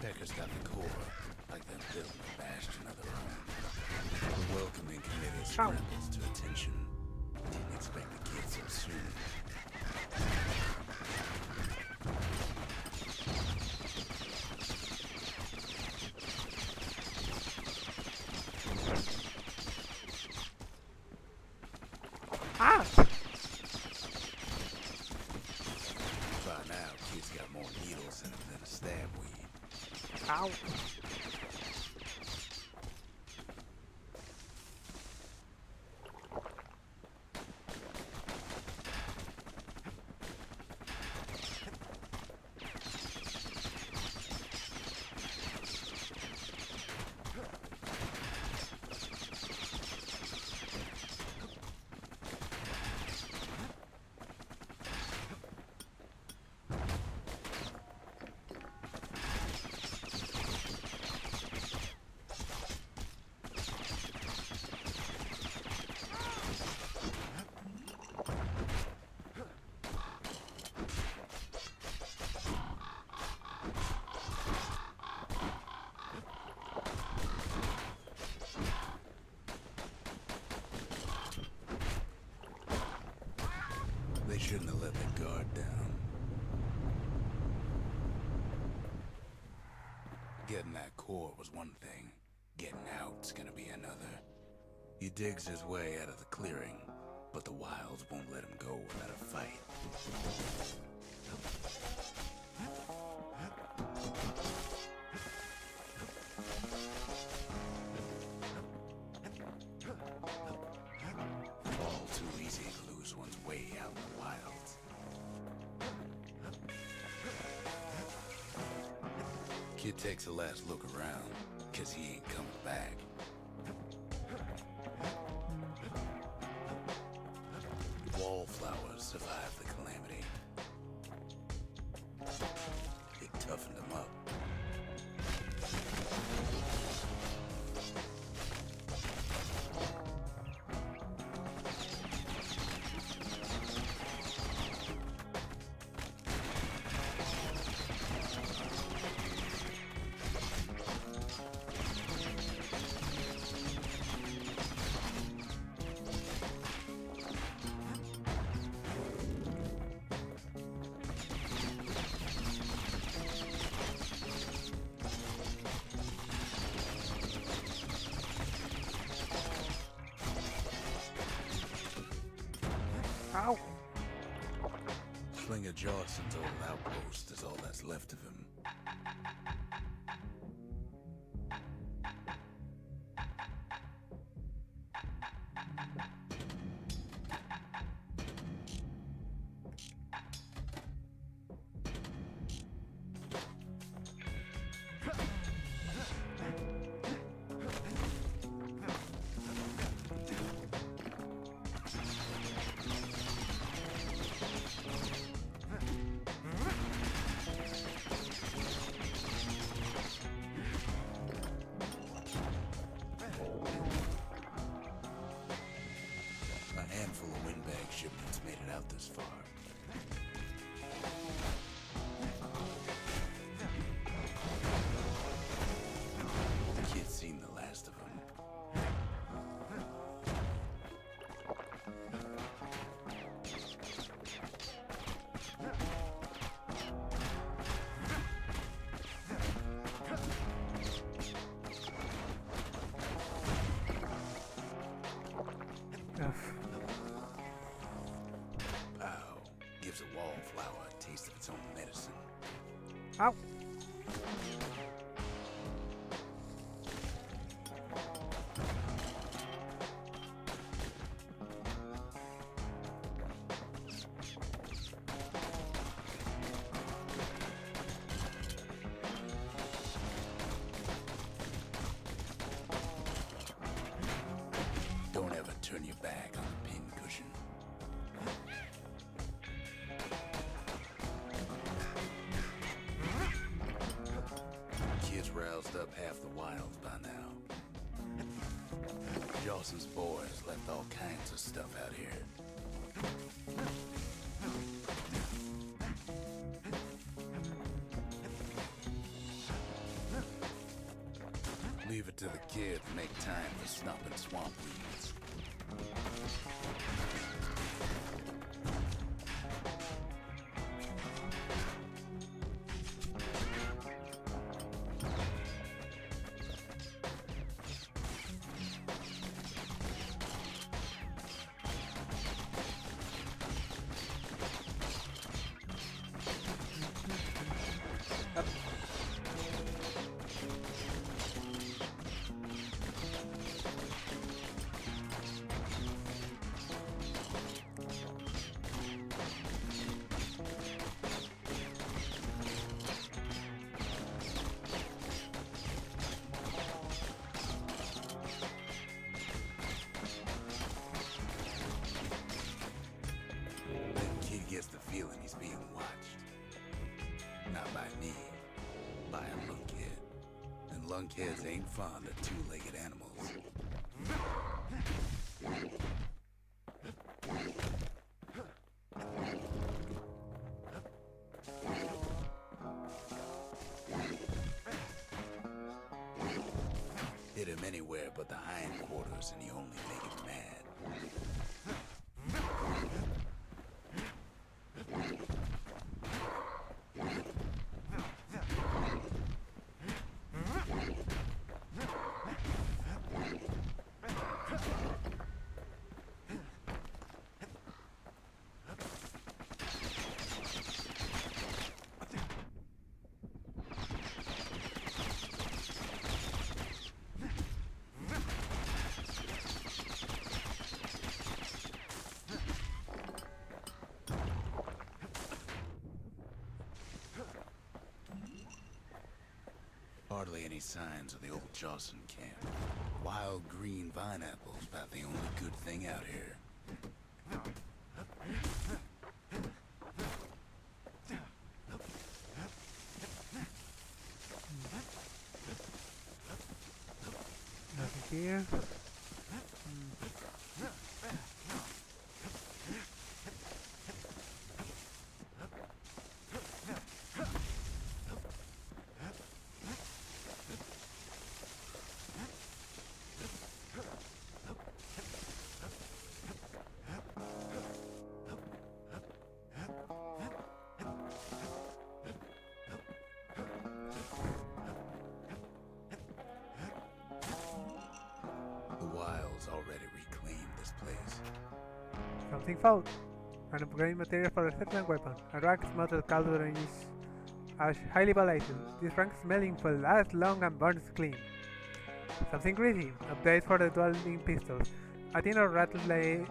Becker's got the core, like they're building a bastion of their own. The welcoming committee scrambles to attention. Didn't expect the kid so soon. Ah! By now, kid's got more needles in him than a stab weed. Ow! They shouldn't have let their guard down. Getting that core was one thing. Getting out's gonna be another. He digs his way out of the clearing, but the wilds won't let him go without a fight. All too easy to lose one's way out in the wilds. Kid takes a last look around, 'cause he ain't coming back. Wallflowers survived the calamity. It toughened him up. Ow! Slinger Johnson's old outpost is all that's left of him. A handful of windbag shipments made it out this far. The kid's seen the last of them. Ugh. Pow gives a wallflower a taste of its own medicine. Ow! Don't ever turn your back on the pin cushion. Kids roused up half the wilds by now. Jawson's boys left all kinds of stuff out here. Leave it to the kid to make time for snuffing swamp weeds. Gets the feeling he's being watched. Not by me, by a lunkhead. And lunkheads ain't fond of two-legged animals. Hit him anywhere but the hindquarters and you only make him mad. Hardly any signs of the old Jawson camp. Wild green vine apples about the only good thing out here. Nothing here. Already reclaimed this place. Something found. An upgrade material for a certain weapon. A rank's metal cauldron is highly volatile. This rank smelling will last long and burns clean. Something greasy. Update for the dueling pistols. A tin of rattletail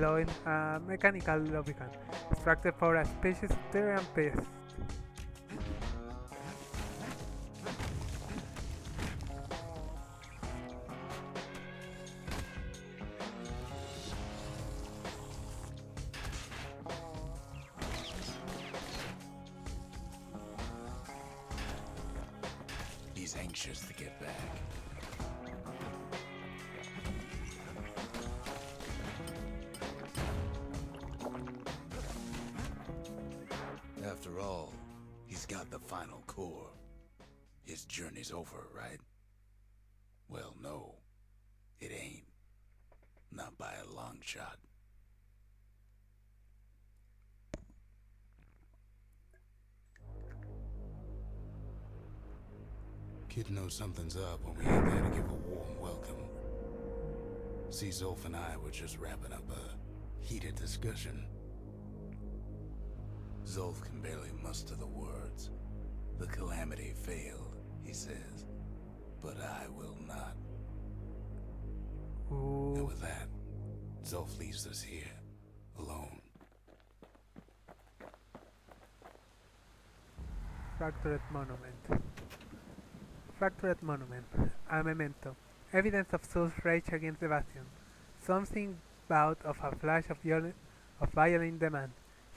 oil, a mechanical lubricant. Extracted for a species of Tyrian pest. He's anxious to get back. After all, he's got the final core. His journey's over, right? Well, no, it ain't. Not by a long shot. Kid knows something's up when we ain't there to give a warm welcome. See, Zolf and I were just wrapping up a heated discussion. Zolf can barely muster the words. The calamity failed, he says. But I will not. Ooh. And with that, Zolf leaves us here, alone. Fractured monument. Fractured monument. A memento. Evidence of Zul's rage against the Bastion. Something bout of a flash of violent demand.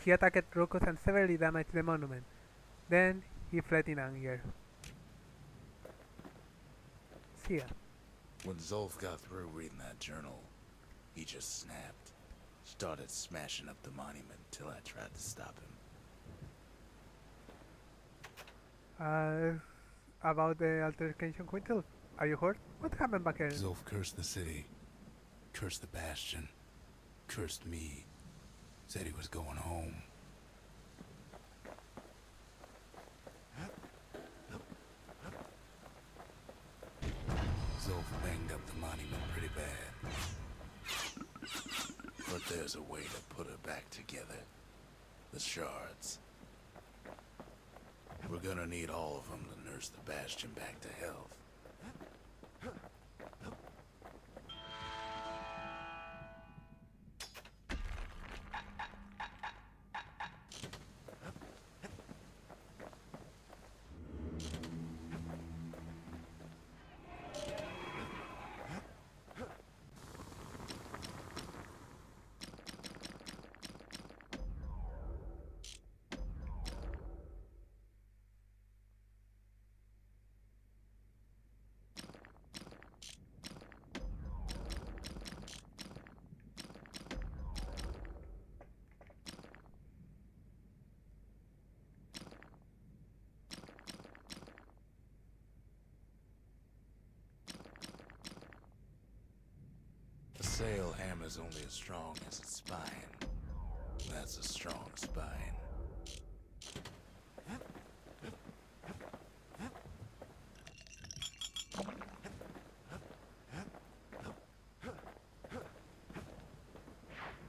He attacked Rukus and severely damaged the monument. Then he fled in anger. See ya. When Zolf got through reading that journal, he just snapped. Started smashing up the monument till I tried to stop him. About the altercation, Quintel. Are you hurt? What happened back here? Zolf cursed the city, cursed the Bastion, cursed me. Said he was going home. Zolf banged up the monument pretty bad. But there's a way to put it back together. The shards. We're gonna need all of them to nurse the Bastion back to health. The sail hammer's only as strong as its spine. That's a strong spine.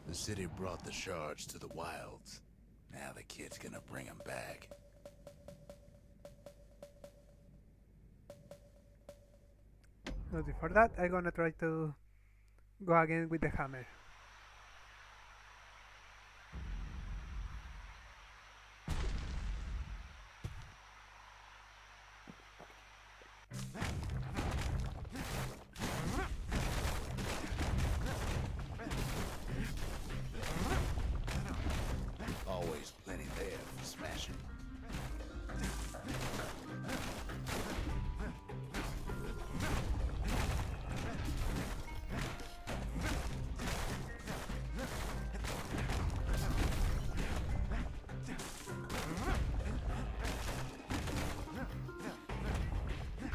The city brought the shards to the wilds. Now the kid's gonna bring them back. But before that, I'm gonna try to go again with the hammer. Always plenty there for smashing.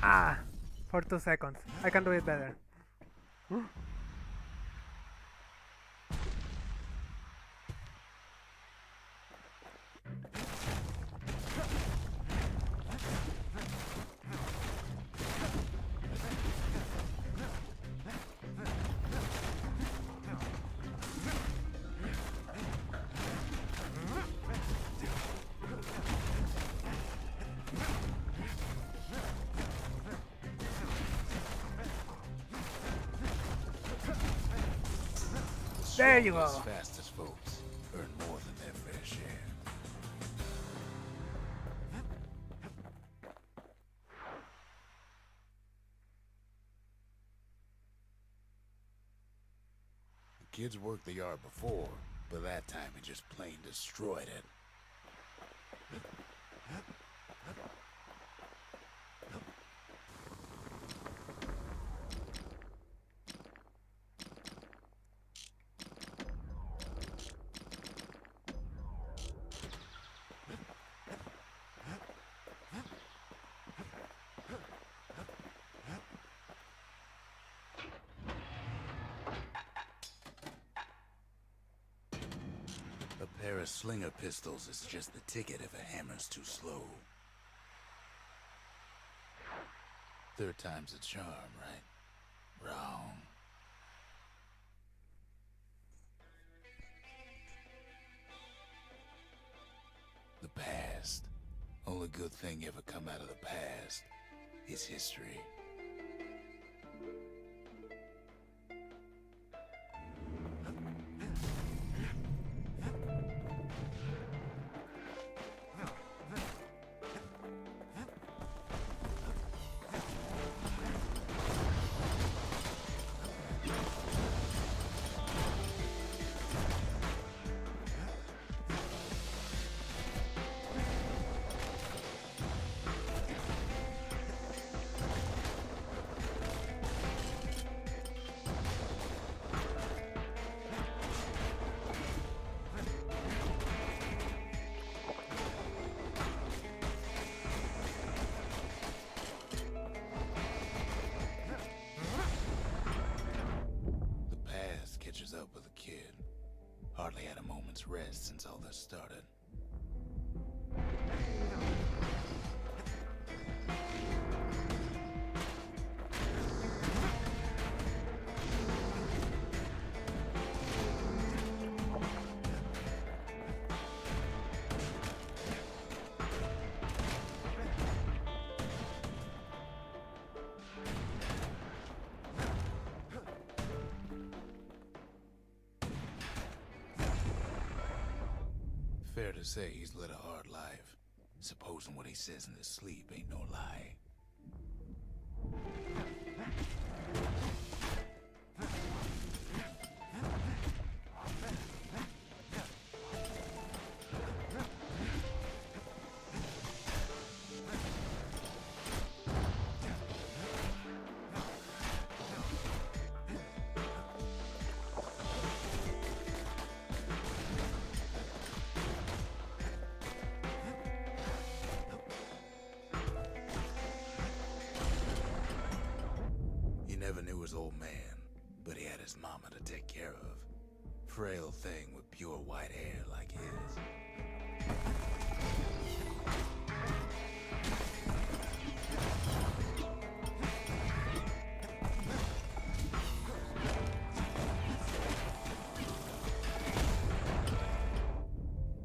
Ah! For 2 seconds. I can do it better. There you go. As fast as folks earn more than their fair share. The kids worked the yard before, but that time he just plain destroyed it. A pair of slinger pistols is just the ticket if a hammer's too slow. Third time's a charm, right? Wrong. past. Only good thing ever come out of the past is history. Catches up with the kid. Hardly had a moment's rest since all this started. Fair to say he's led a hard life. Supposing what he says in his sleep ain't no lie. Never knew his old man, but he had his mama to take care of. Frail thing with pure white hair like his.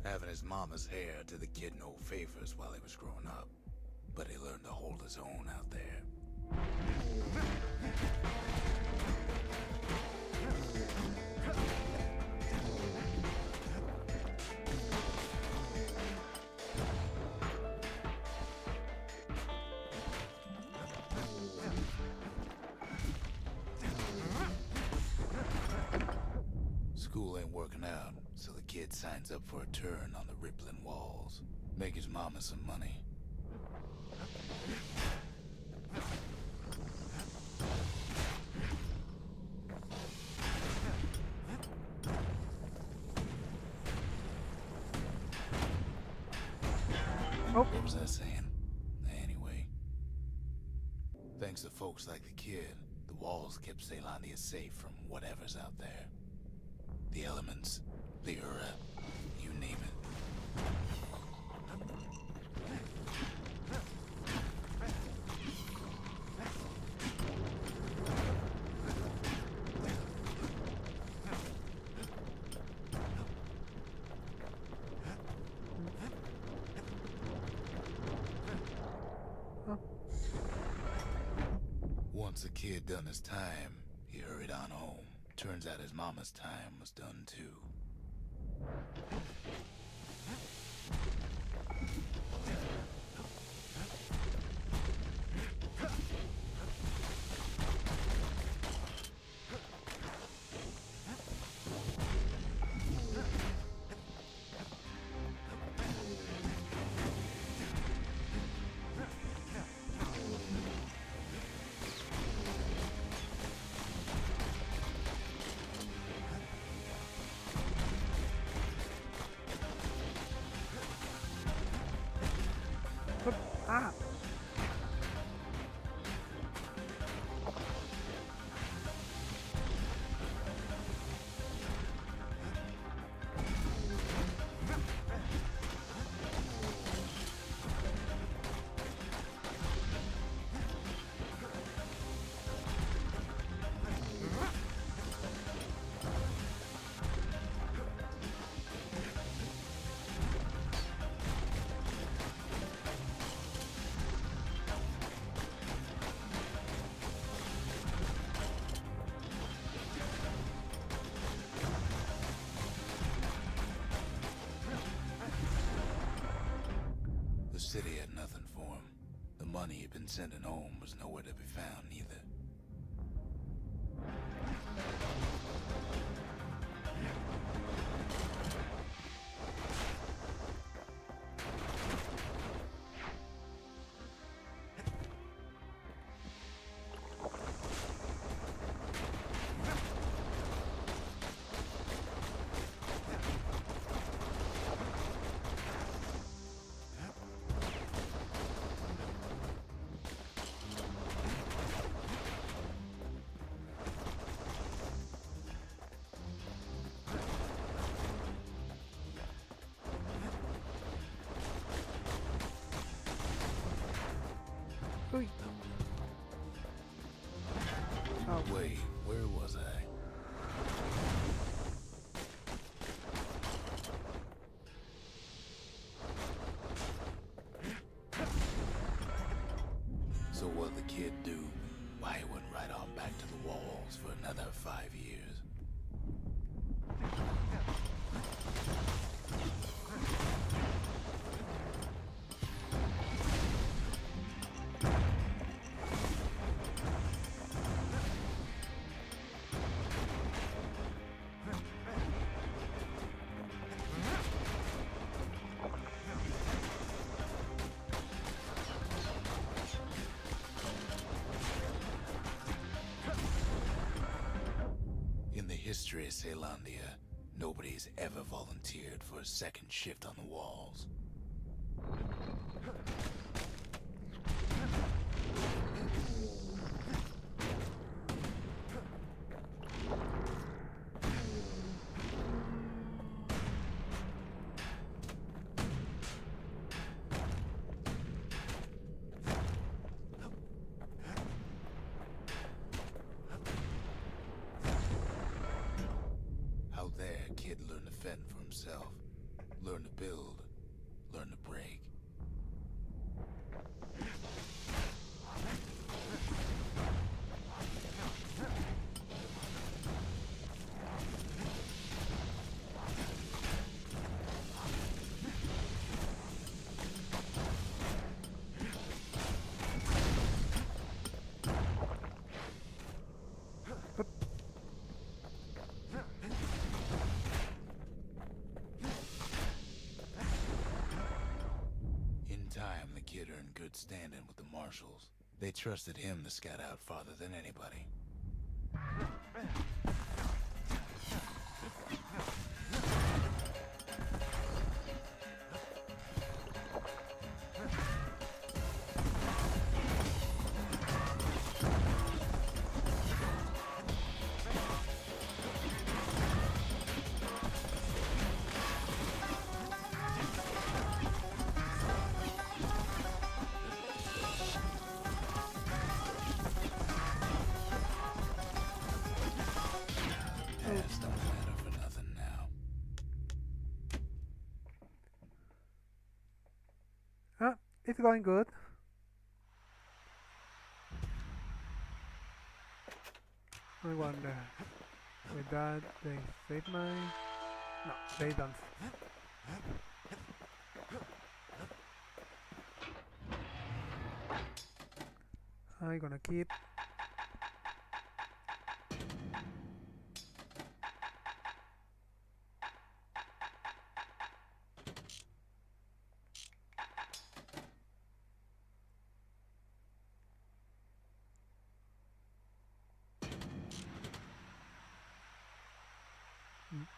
Having his mama's hair did the kid no favors while he was growing up, but he learned to hold his own out there. School ain't working out, so the kid signs up for a turn on the rippling walls. Make his mama some money. What was I saying? Anyway. Thanks to folks like the kid, the walls kept Ceylondia safe from whatever's out there. The elements, the Ura, you name it. Once the kid done his time, he hurried on home. Turns out his mama's time was done too. Ah! city had nothing for him. The money he'd been sending home was nowhere to be found either. Uy. Oh, Wait, where was I? So what'd the kid do? Why he went right on back to the walls for another 5 years? In the history of Caelandia, nobody's ever volunteered for a second shift on the walls. How there, kid learned to fend for himself, learn to build, learn to break. In time, the kid earned good standing with the marshals. They trusted him to scout out farther than anybody. Past don't matter for nothing now. it's going good. I wonder, with that they save my... No, they don't. I'm gonna keep...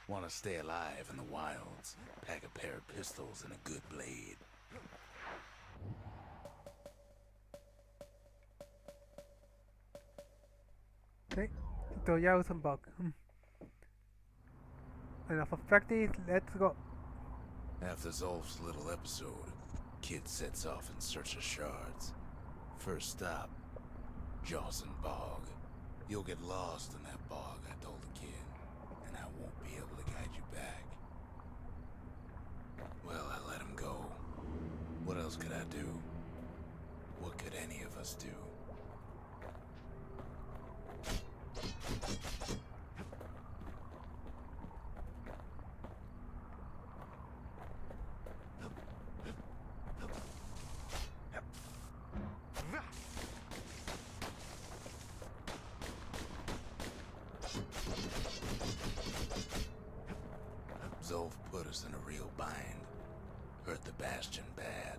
Want to stay alive in the wilds? Pack a pair of pistols and a good blade. Okay, ito ya usang bug. Enough of practice, let's go. After Zolf's little episode, kid sets off in search of shards. First stop, Jawson Bog. You'll get lost in that bog, I told the kid, and I won't be able to guide you back. Well, I let him go. What else could I do? What could any of us do? put us in a real bind. Hurt the Bastion bad.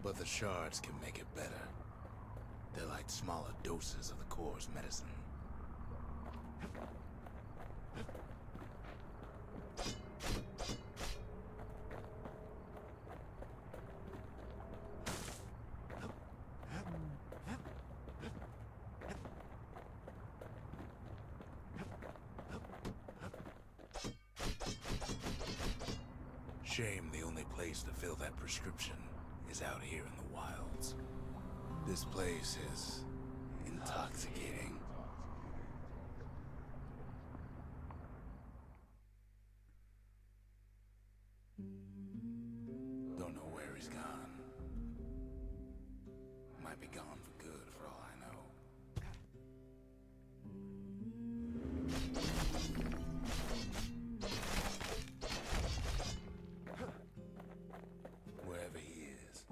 But the shards can make it better. They're like smaller doses of the core's medicine. Shame the only place to fill that prescription is out here in the wilds. This place is intoxicating. Don't know where he's gone. Might be gone for good for all I know. Wherever he is,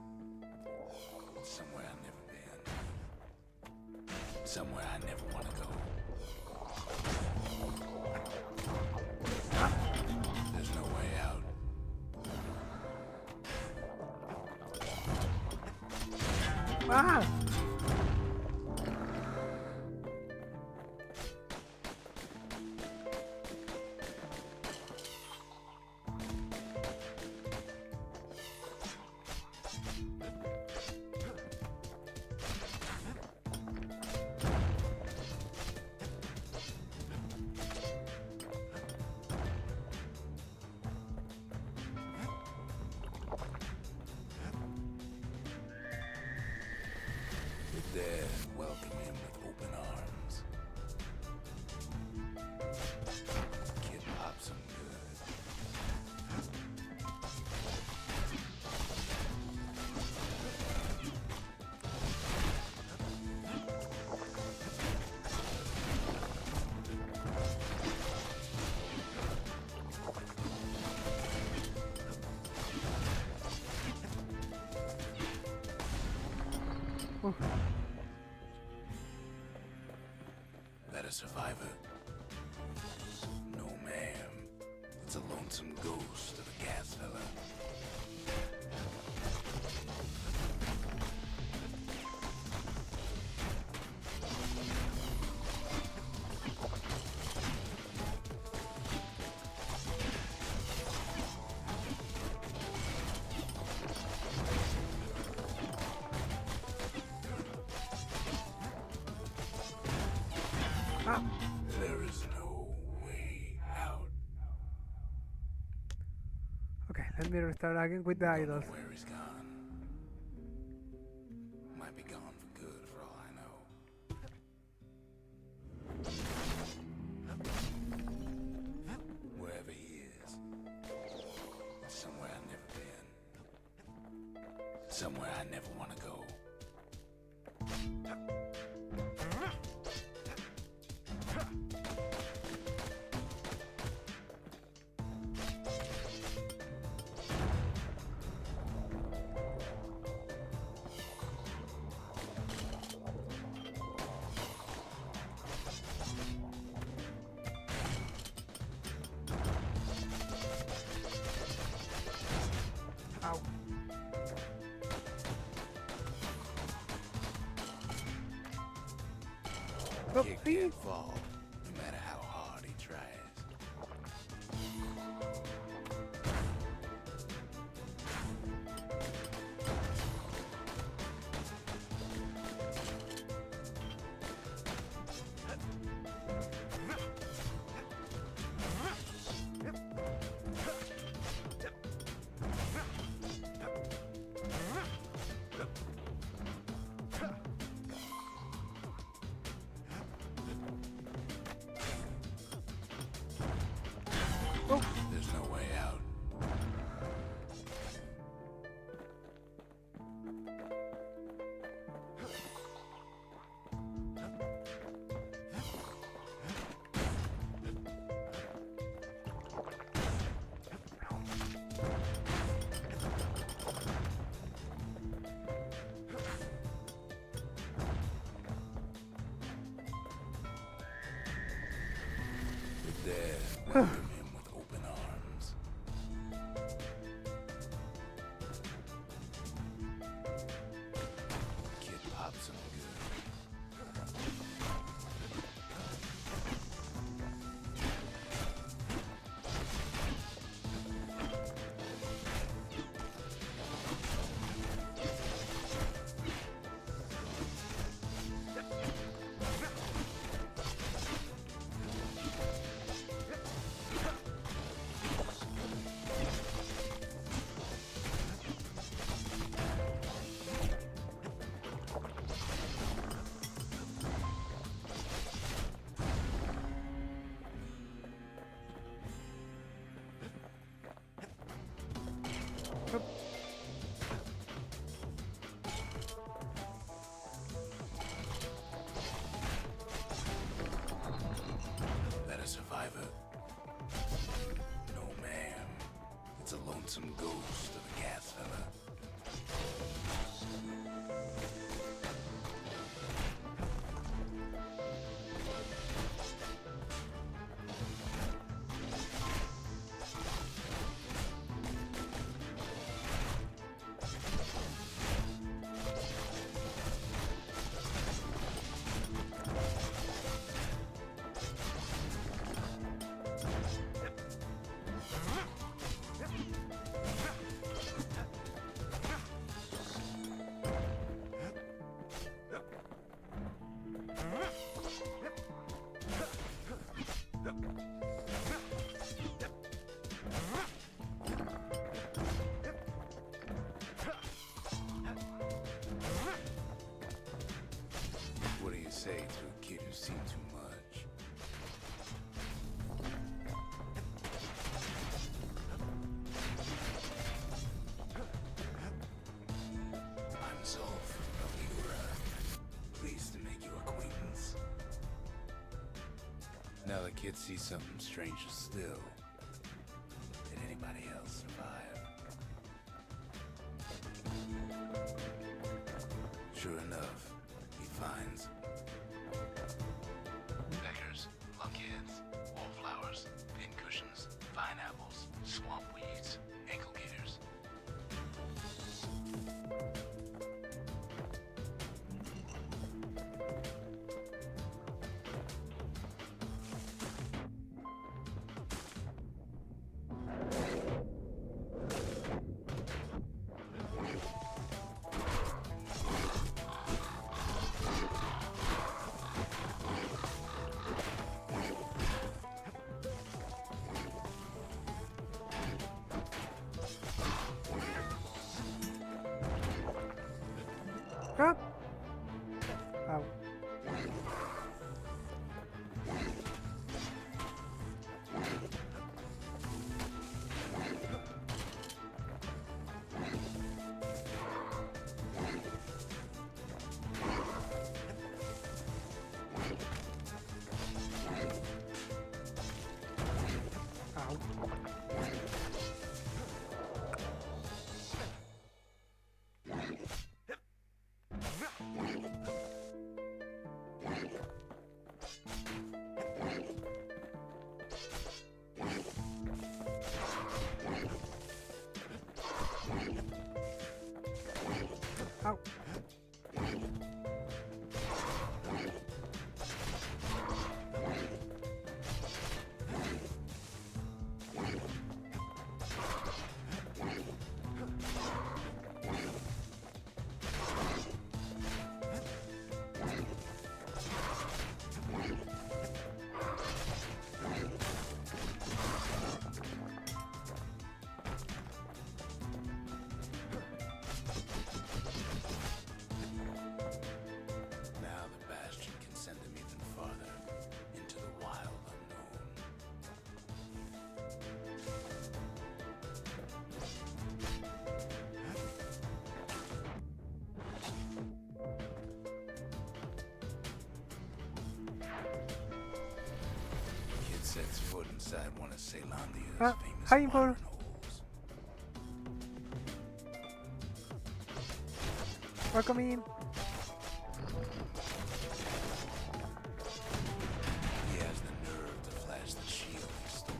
somewhere I've never been. Somewhere I never want to go. There's no way out. Ah! The dead welcome him with open arms. Kid pops him good. That a survivor? No, ma'am. It's a lonesome ghost of a gas fella. There is no way out. Okay, let me restart again with the Don't know idols. where he's gone. Might be gone for good for all I know. Wherever he is. Somewhere I've never been. Somewhere I never want to go. Ow. Oh, Kid please. can't fall, no matter how hard he tries. welcome him with open arms. Kid pops him good. That a survivor? No, ma'am. It's a lonesome ghost of a gas fella. What do you say to a kid who's seen too much? I'm Zolf of Ura. Pleased to make your acquaintance. Now the kid sees something stranger still. Did anybody else survive? Sure enough, he finds beggars, lunkheads, wallflowers, pincushions, pineapples, swamp weeds, ankle gaiters. Huh? Ow. Ow. Now the Bastion can send them even farther into the wild unknown. Kid sets foot inside one of Ceylondia's famous hi, Paul. watering holes. Welcome in. He has the nerve to flash the shield he stole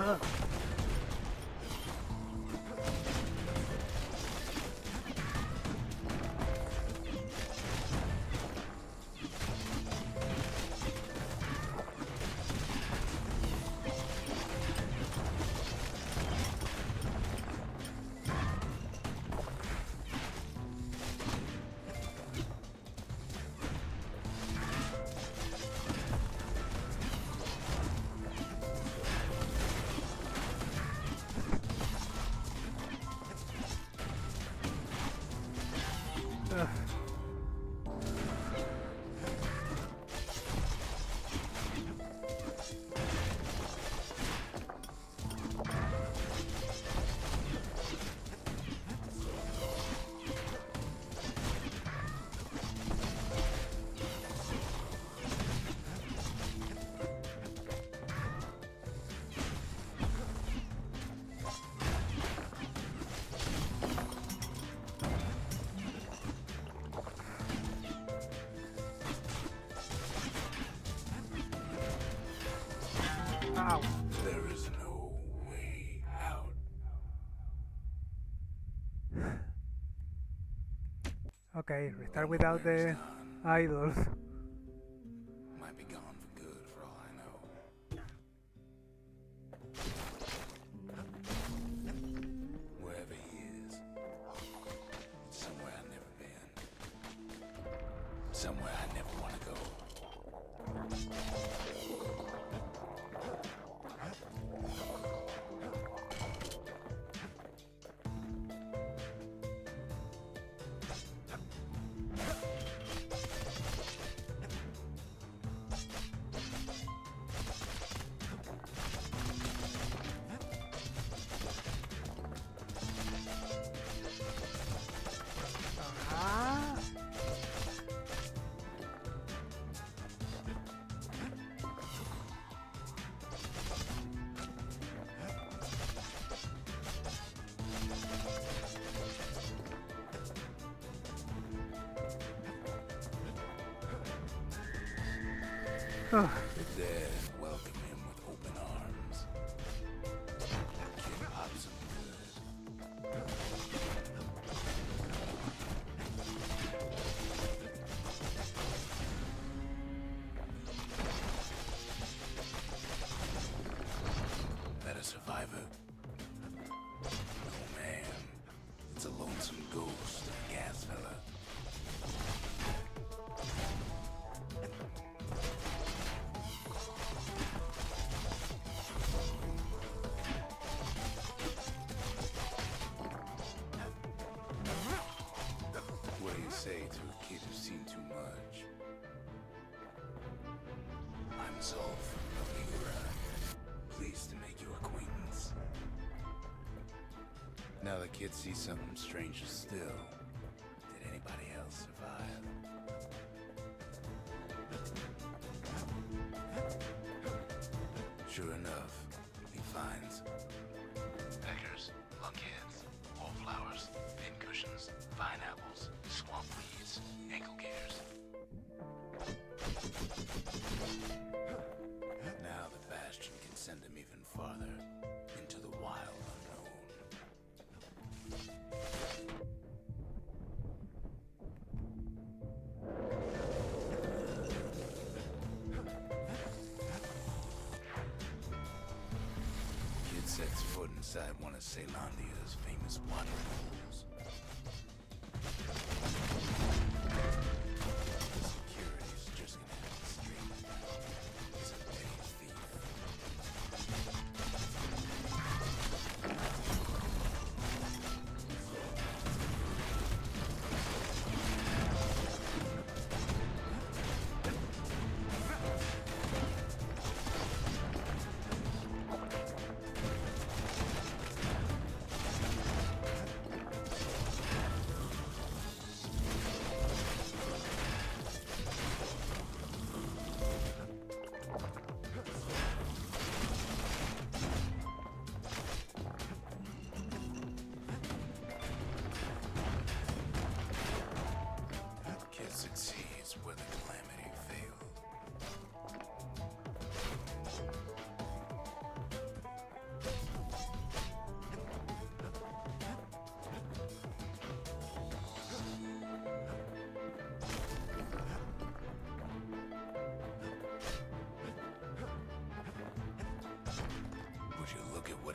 Ugh. Ow. There is no way out. Okay, restart without the idols. Might be gone for good for all I know. Wherever he is, it's somewhere I've never been. Somewhere I never want to go. Ah. Oh. The dead welcome him with open arms. Kid pops him good. That a survivor? Oh man, it's a lonesome ghost, a gas fella. What do you say to a kid who's seen too much? I'm Zolf of Igora. Pleased to make your acquaintance. Now the kid sees something stranger still. Did anybody else survive? Sure enough, he finds peckers, lunkheads, wallflowers, pincushions, pineapples, swamp weeds, ankle gators. Now the Bastion can send him even farther into the wild unknown. Kid sets foot inside one of Ceylondia's famous water holes. Security's just gonna have to straighten him out. He's a petty thief.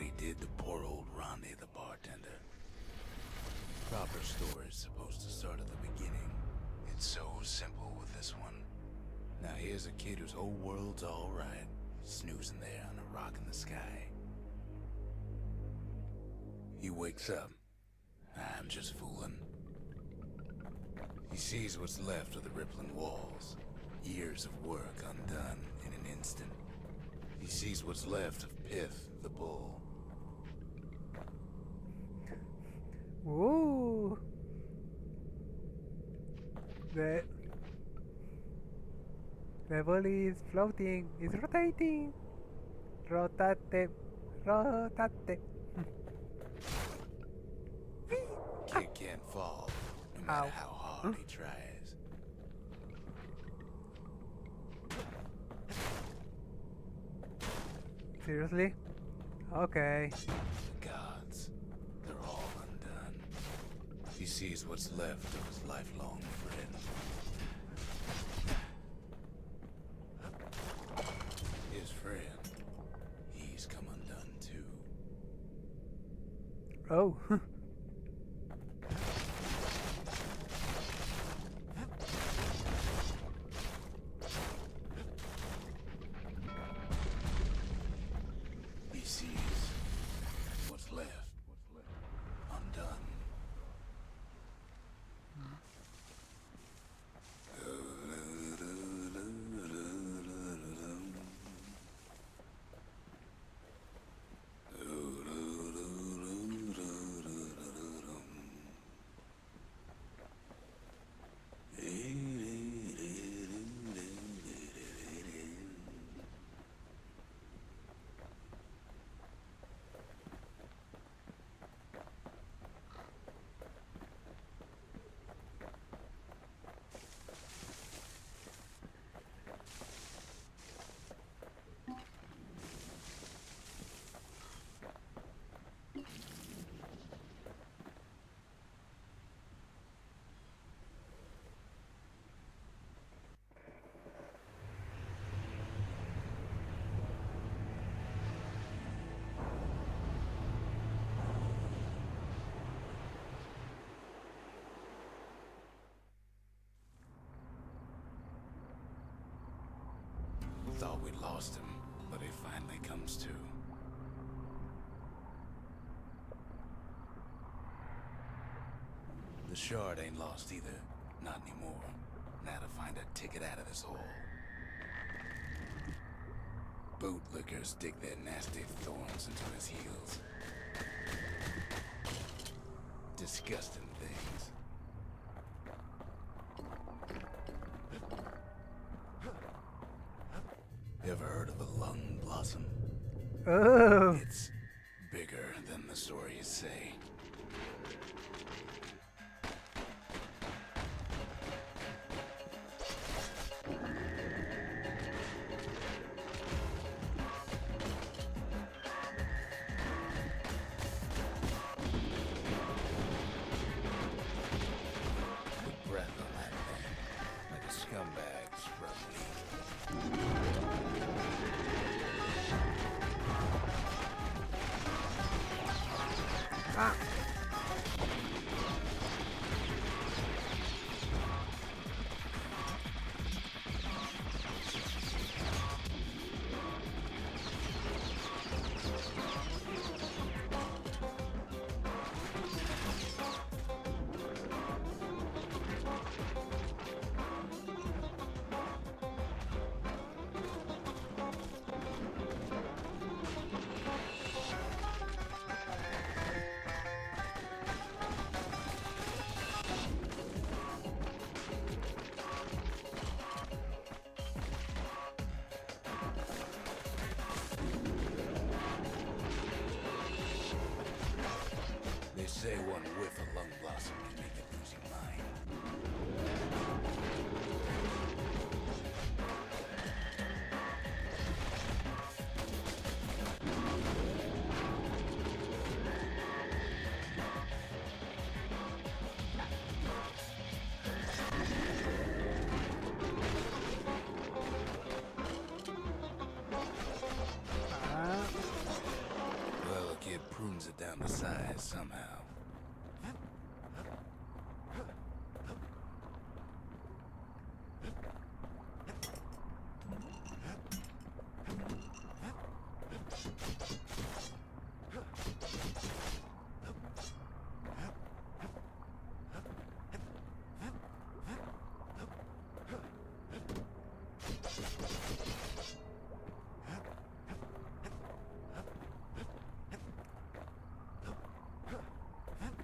he did to poor old Ronnie, the bartender. Proper story's supposed to start at the beginning. It's so simple with this one. Now here's a kid whose whole world's alright, snoozing there on a rock in the sky. He wakes up. I'm just fooling. He sees what's left of the rippling walls. Years of work undone in an instant. He sees what's left of Piff, the bull. Ooh. The bull is floating, is rotating. Rotate, rotate. Kid can't fall, no matter how hard he tries. Seriously? Okay. The gods, they're all undone. He sees what's left of his lifelong friend. His friend, he's come undone too. Oh. He sees what's left undone. Thought we'd lost him, but he finally comes to. The shard ain't lost either. Not anymore. Now to find a ticket out of this hole. Bootlickers dig their nasty thorns into his heels. Disgusting things. Ever heard of a lung blossom? Oh. It's bigger than the stories say. Put breath on that thing, like a scumbag scrub leaf. Ah. They say one whiff of lung blossom can make you lose your mind. Ah. Well, down the size somehow.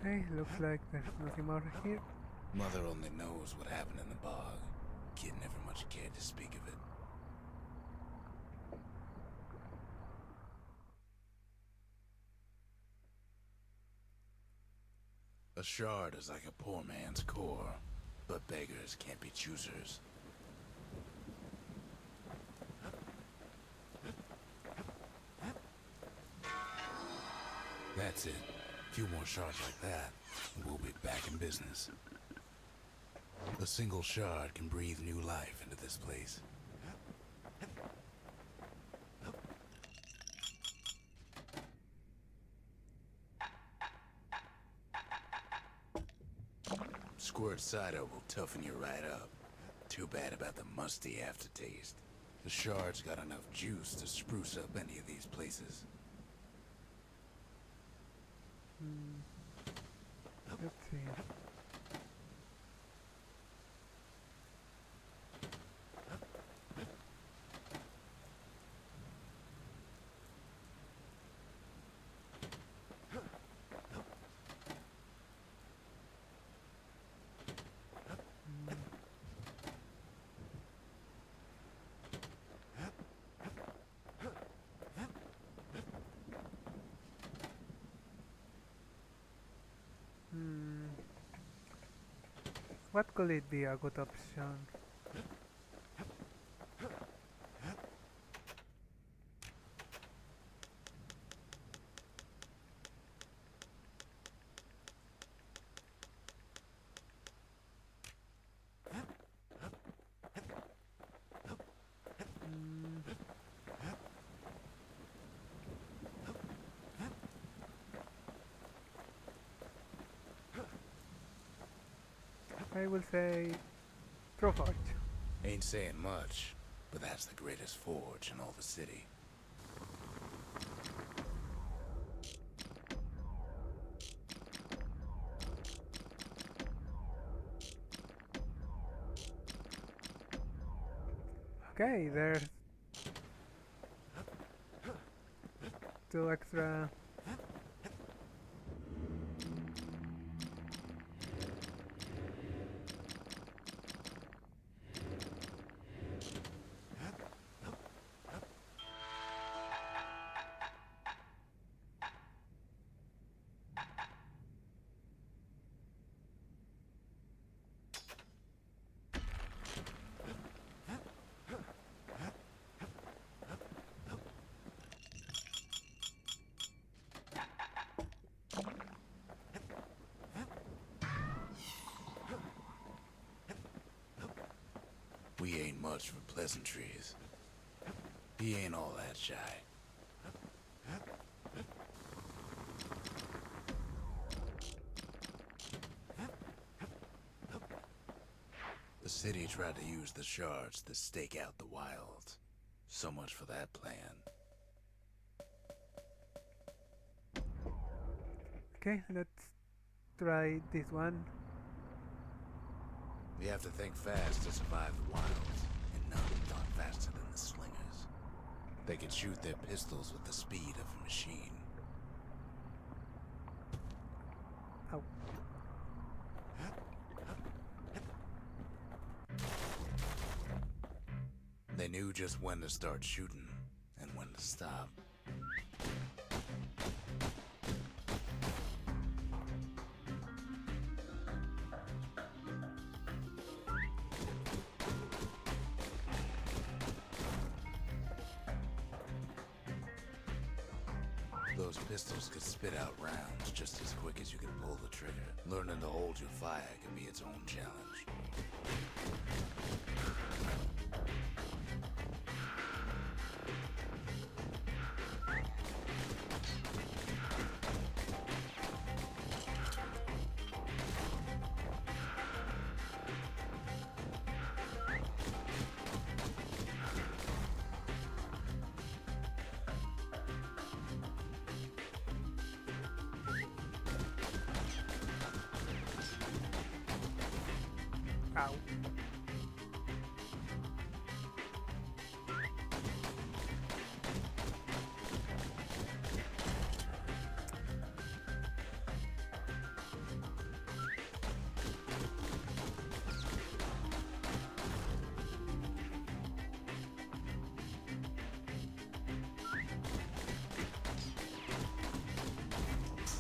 Okay, looks like there's nothing more here. Mother only knows what happened in the bog. Kid never much cared to speak of it. A shard is like a poor man's core, but beggars can't be choosers. That's it. A few more shards like that, and we'll be back in business. A single shard can breathe new life into this place. Squirt cider will toughen you right up. Too bad about the musty aftertaste. The shard's got enough juice to spruce up any of these places. Let's see. What could it be a good option? I will say Troforge. Ain't saying much, but that's the greatest forge in all the city. Okay, there's 2 extra. We ain't much for pleasantries. He ain't all that shy. The city tried to use the shards to stake out the wilds. So much for that plan. Okay, let's try this one. We have to think fast to survive the wilds, and none thought faster than the slingers. They could shoot their pistols with the speed of a machine. Ow. They knew just when to start shooting, and when to stop. Those pistols could spit out rounds just as quick as you could pull the trigger. Learning to hold your fire can be its own challenge. Ow.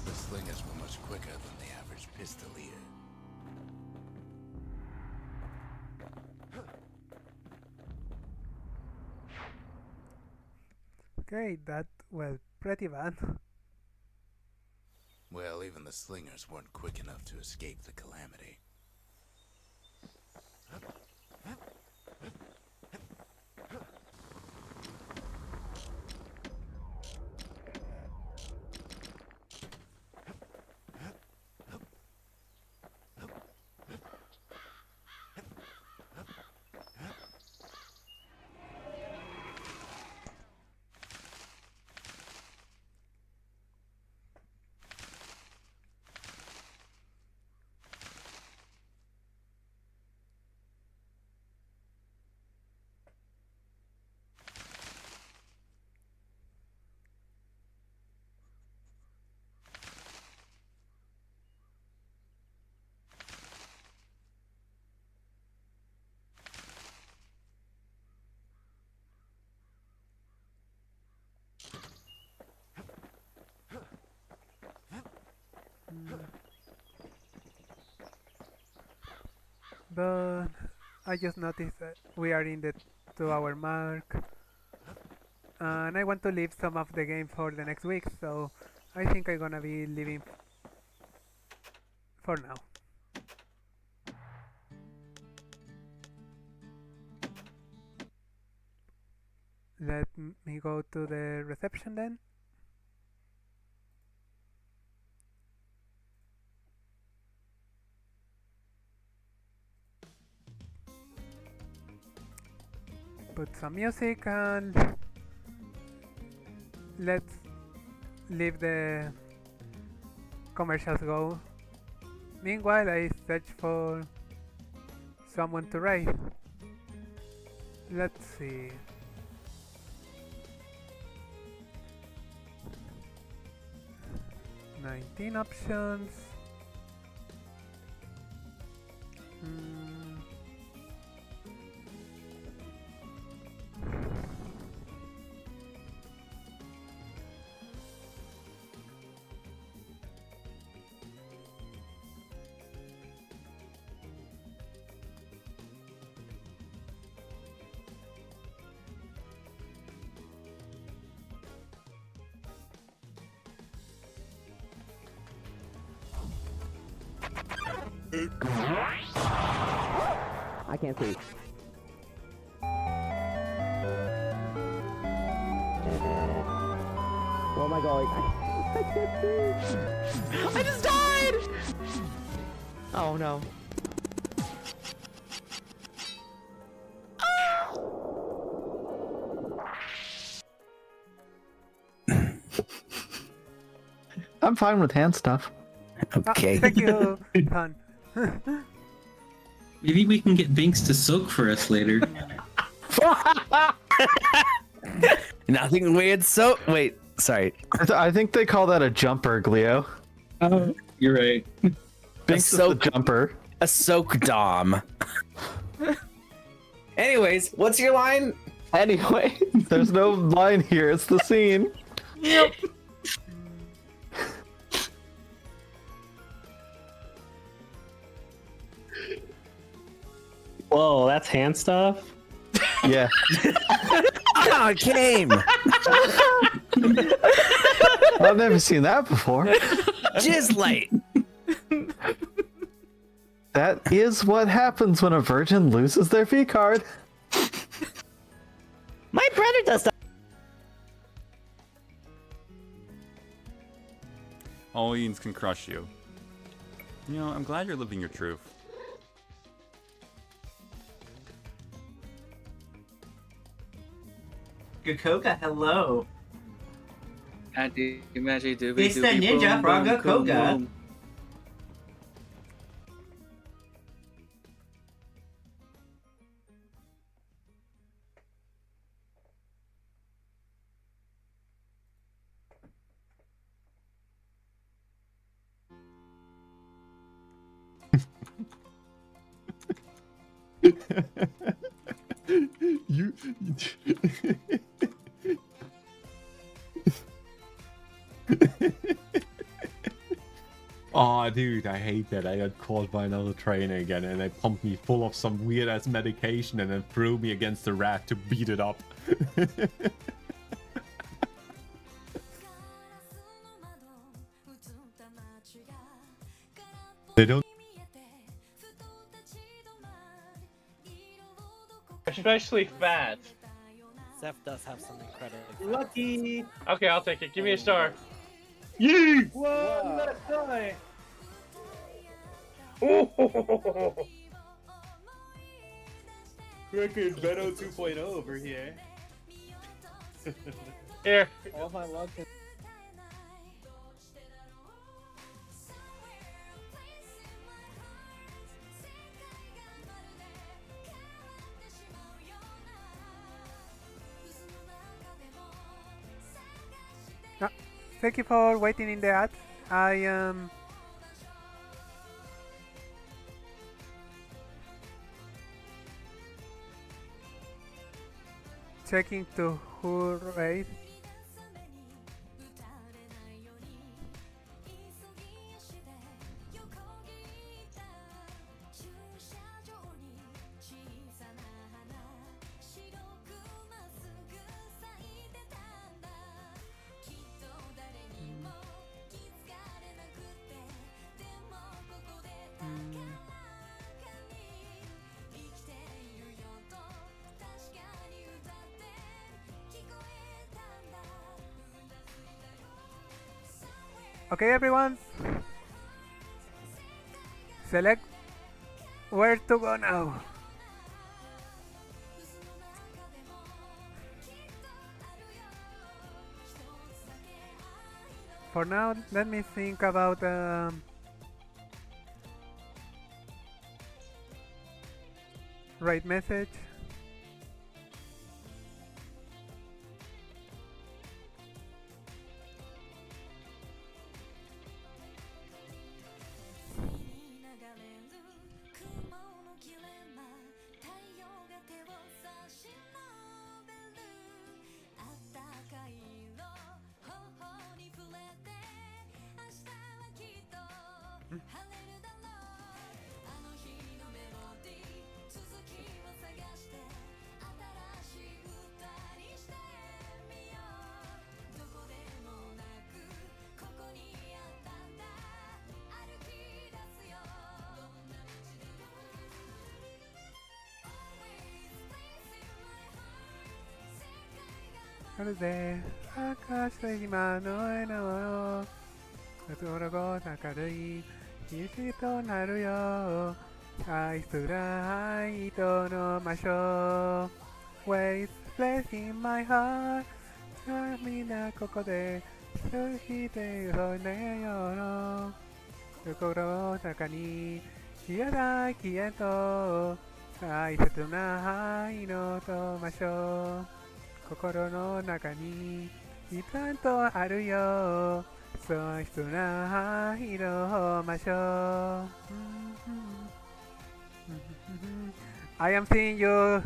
The slingers were much quicker than the average pistolier. Okay, that was pretty bad. Well, even the slingers weren't quick enough to escape the calamity. But I just noticed that we are in the 2-hour mark, and I want to leave some of the game for the next week, so I think I'm gonna be leaving for now. Let me go to the reception then. Put some music and let's leave the commercials go. Meanwhile, I search for someone to raid. Let's see. "19 options." I can't see. Where am I going? I can't see. I just died! Oh no. I'm fine with hand stuff. Okay. Thank you, Han. Maybe we can get Binks to soak for us later. Nothing weird. So wait, sorry. I think they call that a jumper, Gleo. Oh, you're right. Binks is the jumper. A soak dom. Anyways, what's your line? Anyway, there's no line here. It's the scene. Yep. Whoa, that's hand stuff? Yeah. Ah, it came. I've never seen that before. Jizz light. That is what happens when a virgin loses their V card. My brother does that. All Ians can crush you. You know, I'm glad you're living your truth. Gakoga, hello. Magic, magic, doobie, It's the ninja from Gakoga. you. Oh, dude, I hate that. I got caught by another trainer again, and they pumped me full of some weird ass medication and then threw me against the rat to beat it up. They don't. Especially fat. Zeph does have some incredibly Lucky. Okay, I'll take it. Give me a star. Yee! Whoa, you gotta die. Record Beto 2.0 over here. Here. All my luck. Thank you for waiting in the ads. I am checking to who raised. Okay, everyone. Select where to go now. For now, let me think about right message.まるで明かした今の笑顔心ごと明るい日となるよ愛すら愛との場所 Ways place in my heart みんなここでそしてそんなよ心の中に消えない消えと大切な愛のと場所心の中にいたんとあるよそう必な愛の場所 I am seeing you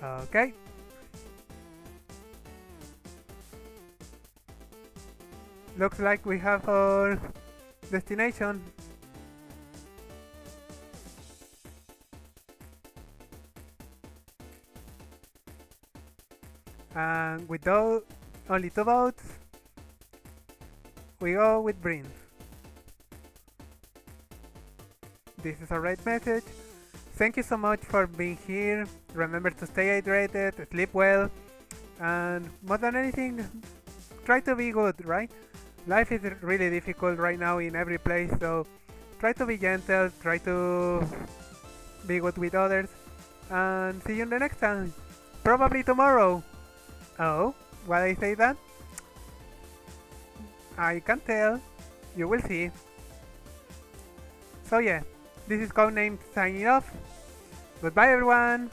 Okay. Looks like we have our destination. And with those, only 2 votes, we go with Brins. this is a right message. Thank you so much for being here. Remember to stay hydrated, sleep well, and more than anything, try to be good, right? Life is really difficult right now in every place, so try to be gentle, try to be good with others, and see you in the next time. Probably tomorrow. Oh, why I say that? I can't tell. You will see. So yeah, this is Codename signing off. Goodbye everyone!